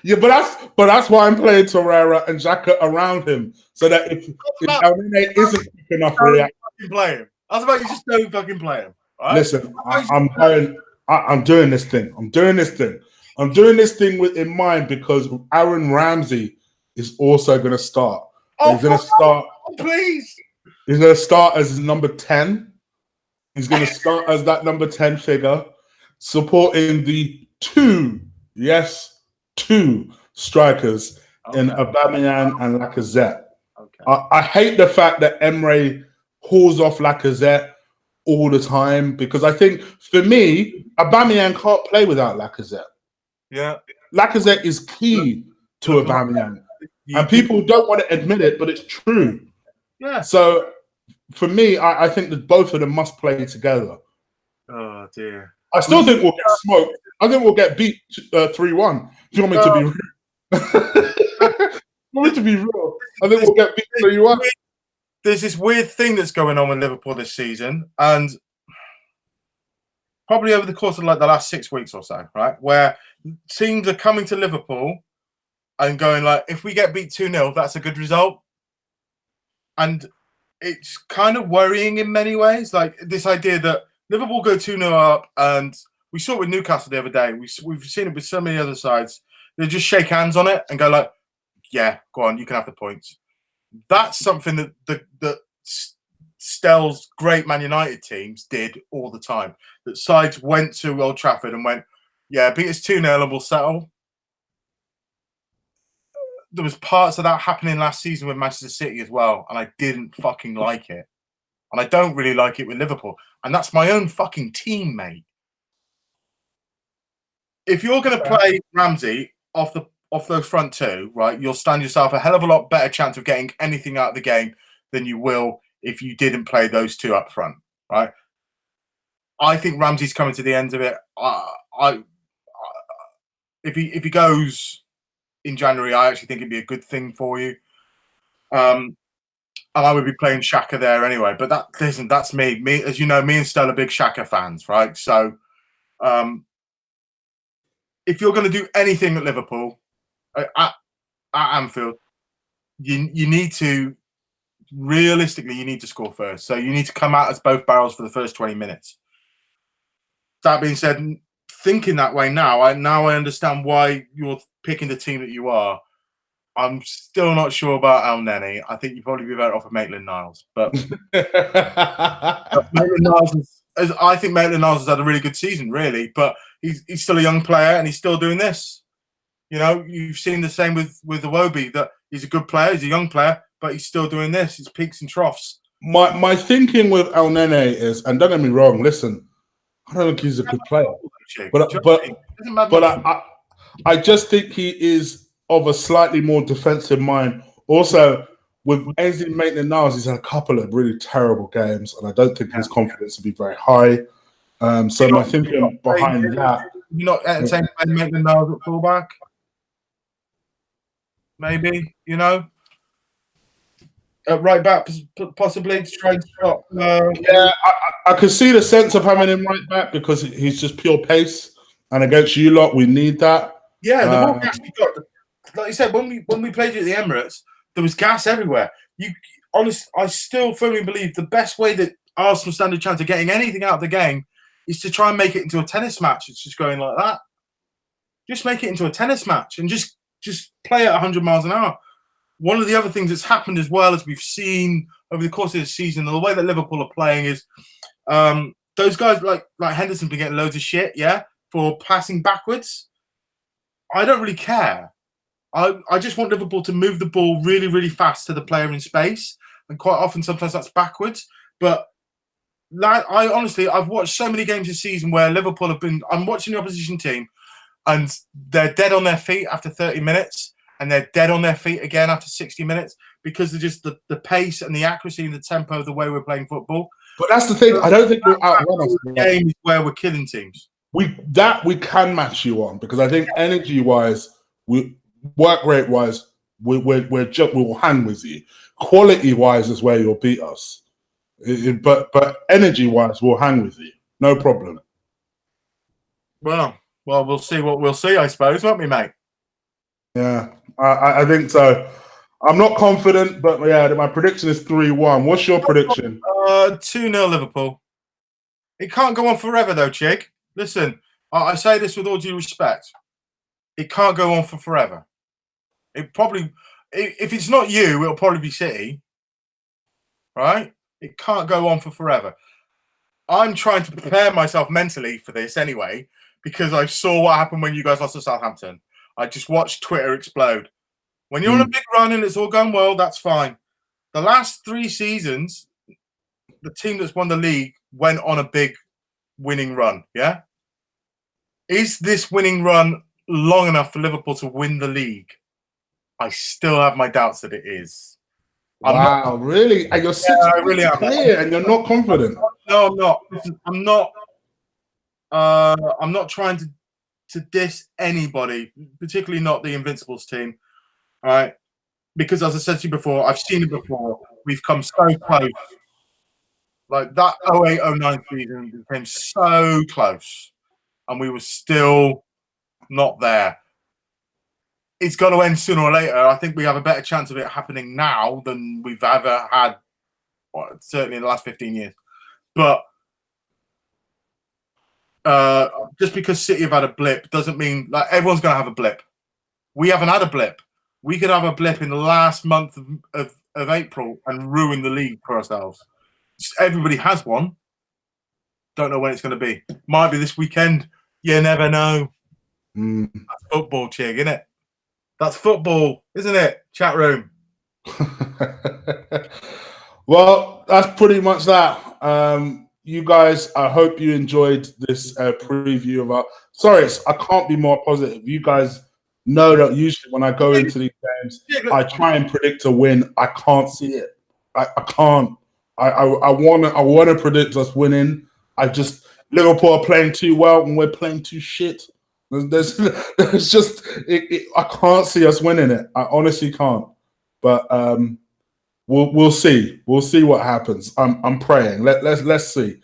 Yeah, but that's why I'm playing Torreira and Xhaka around him, so that if El Nene isn't quick enough to react, play him. That's about you just don't fucking play him. Right? Listen, I'm doing this thing. I'm doing this thing with in mind because Aaron Ramsey is also going to start. Oh, he's going to start. Please. He's going to start as number 10. He's going to start as that number 10 figure, supporting the two strikers in Aubameyang and Lacazette. Okay. I hate the fact that Emre hauls off Lacazette all the time because I think, for me, Aubameyang can't play without Lacazette. Yeah. Lacazette is key to Aubameyang. And people don't want to admit it, but it's true. Yeah. So, for me, I think that both of them must play together. Oh, dear. I still think we'll get smoked. I think we'll get beat 3-1. If you want me to be real. Want me to be real. I think we'll get beat 3-1. There's this weird thing that's going on with Liverpool this season, and probably over the course of like the last 6 weeks or so, right, where teams are coming to Liverpool and going like, if we get beat 2-0, that's a good result. And it's kind of worrying in many ways, like this idea that Liverpool go 2-0 up, and we saw it with Newcastle the other day. We've seen it with so many other sides. They just shake hands on it and go like, yeah, go on, you can have the points. That's something that Stell's great Man United teams did all the time. That sides went to Old Trafford and went, yeah, beat us 2-0 and we'll settle. There was parts of that happening last season with Manchester City as well, and I didn't fucking like it. And I don't really like it with Liverpool. And that's my own fucking team, mate. If you're going to play Ramsey off those front two, right, you'll stand yourself a hell of a lot better chance of getting anything out of the game than you will if you didn't play those two up front, right? I think Ramsey's coming to the end of it. If he goes in January, I actually think it'd be a good thing for you. And I would be playing Xhaka there anyway. But that's me. Me, as you know, me and Stella are big Xhaka fans, right? So if you're going to do anything at Liverpool, at Anfield, you need to, realistically, you need to score first. So you need to come out as both barrels for the first 20 minutes. That being said, thinking that way now I understand why you're picking the team that you are. I'm still not sure about El Nene. I think you'd probably be better off with Maitland-Niles. But Maitland-Niles I think Maitland-Niles has had a really good season, really. But he's still a young player and he's still doing this. You know, you've seen the same with Iwobi, that he's a good player, he's a young player, but he's still doing this. It's peaks and troughs. My thinking with El Nene is, and don't get me wrong, listen, I don't think he's a good player. But I just think he is of a slightly more defensive mind. Also, with Ainsley Maitland-Niles, he's had a couple of really terrible games, and I don't think his confidence will be very high. So my thinking behind that... You're not entertaining Maitland-Niles at fullback? Maybe, you know? Right back, possibly, to try and stop. Yeah, I could see the sense of having him right back because he's just pure pace. And against you lot, we need that. Yeah, the more gas we got, like you said, when we played at the Emirates, there was gas everywhere. I still firmly believe the best way that Arsenal stand a chance of getting anything out of the game is to try and make it into a tennis match. It's just going like that. Just make it into a tennis match and just play at 100 miles an hour. One of the other things that's happened as well, as we've seen over the course of the season, the way that Liverpool are playing is those guys like Henderson been getting loads of shit, yeah, for passing backwards. I don't really care. I just want Liverpool to move the ball really, really fast to the player in space, and quite often, sometimes that's backwards. But I honestly, I've watched so many games this season where Liverpool have been. I'm watching the opposition team, and they're dead on their feet after 30 minutes, and they're dead on their feet again after 60 minutes because of just the pace and the accuracy and the tempo of the way we're playing football. But that's the thing. I don't think we'll outrun us. Game is where we're killing teams. We can match you on, because I think energy wise, work rate wise, we'll hang with you. Quality wise is where you'll beat us. But energy wise, we'll hang with you. No problem. Well, we'll see what we'll see, I suppose, won't we, mate? Yeah, I think so. I'm not confident, but yeah, my prediction is 3-1. What's your prediction? 2-0 Liverpool. It can't go on forever, though, Chig. Listen, I say this with all due respect. It can't go on for forever. It probably, if it's not you, it'll probably be City. Right? It can't go on for forever. I'm trying to prepare myself mentally for this anyway, because I saw what happened when you guys lost to Southampton. I just watched Twitter explode. When you're on a big run and it's all going well, that's fine. The last 3 seasons, the team that's won the league went on a big winning run, yeah? Is this winning run long enough for Liverpool to win the league? I still have my doubts that it is. Wow, really? And you're really clear and you're not confident? No, I'm not. I'm not trying to diss anybody, particularly not the Invincibles team. All right? Because as I said to you before, I've seen it before. We've come so close. Like that 08-09 season became so close, and we were still not there. It's got to end sooner or later. I think we have a better chance of it happening now than we've ever had, certainly in the last 15 years. But just because City have had a blip doesn't mean like everyone's going to have a blip. We haven't had a blip. We could have a blip in the last month of April and ruin the league for ourselves. Everybody has one. Don't know when it's going to be. Might be this weekend. You never know. That's football, Chig, isn't it? That's football, isn't it? Chat room. Well, that's pretty much that. You guys, I hope you enjoyed this preview of our. Sorry, I can't be more positive. You guys know that usually when I go into these games, I try and predict a win. I can't see it. I can't. I want to predict us winning. Liverpool are playing too well and we're playing too shit. There's just I can't see us winning it. I honestly can't. But we'll see. We'll see what happens. I'm praying. Let's see.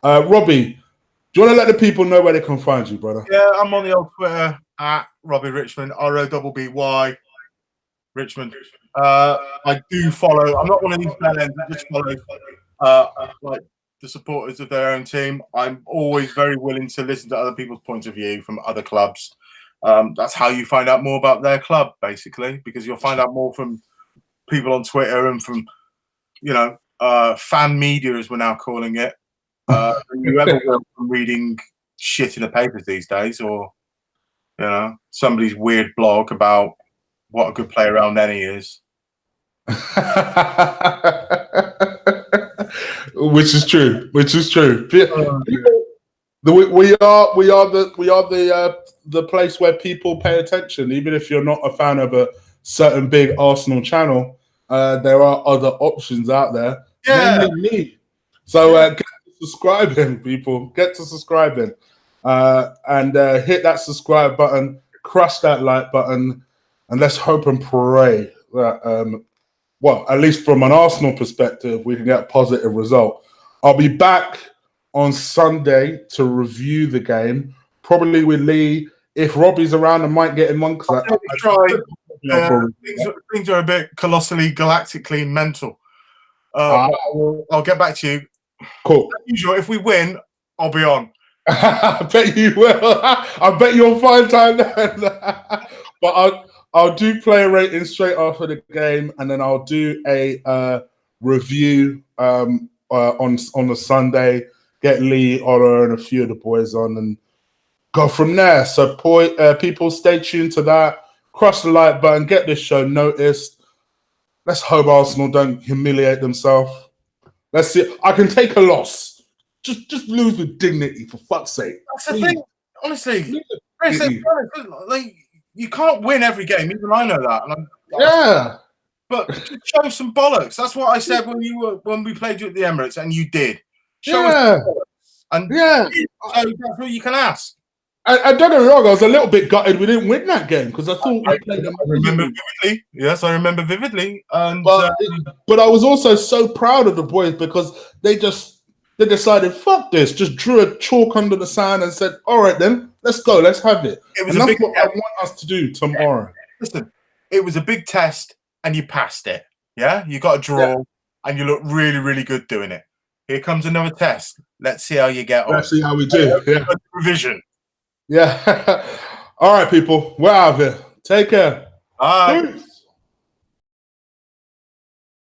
Robbie, do you want to let the people know where they can find you, brother? Yeah, I'm on the old Twitter at Robby Richmond, ROBBY Richmond. I do follow. I'm not one of these bellends that just follow like the supporters of their own team. I'm always very willing to listen to other people's points of view from other clubs. That's how you find out more about their club, basically, because you'll find out more from people on Twitter and from, fan media, as we're now calling it. You ever will from reading shit in the papers these days, or somebody's weird blog about what a good player around Nenny is. Which is true. We are the place where people pay attention. Even if you're not a fan of a certain big Arsenal channel, there are other options out there. Yeah. Namely me. So get to subscribing, people. Get to subscribing. And hit that subscribe button, crush that like button, and let's hope and pray that at least from an Arsenal perspective, we can get a positive result. I'll be back on Sunday to review the game, probably with Lee. If Robbie's around, I might get him on. Things are a bit colossally, galactically mental. I'll get back to you. Cool. As usual, if we win, I'll be on. I bet you will. I bet you'll find time then. But I'll do player rating straight after the game, and then I'll do a review on a Sunday. get Lee, Ola, and a few of the boys on and go from there. So people, stay tuned to that. Crush the like button. Get this show noticed. Let's hope Arsenal don't humiliate themselves. Let's see. I can take a loss. Just lose with dignity, for fuck's sake. That's the thing. Honestly, like, you can't win every game. Even I know that. But just show some bollocks. That's what I said when we played you at the Emirates, and you did. Show us some bollocks. And so that's what you can ask. I don't get me wrong, I was a little bit gutted we didn't win that game because I thought we played them. I remember vividly. Yes, I remember vividly. And but I was also so proud of the boys because they decided, fuck this, just drew a chalk under the sand and said, all right then, let's go, let's have it. That's what I want us to do tomorrow. Listen, it was a big test and you passed it. Yeah, you got a draw and you look really, really good doing it. Here comes another test. Let's see how you get on. Let's see how we do. Revision. Yeah. All right, people. We're out of here. Take care. Bye. Peace.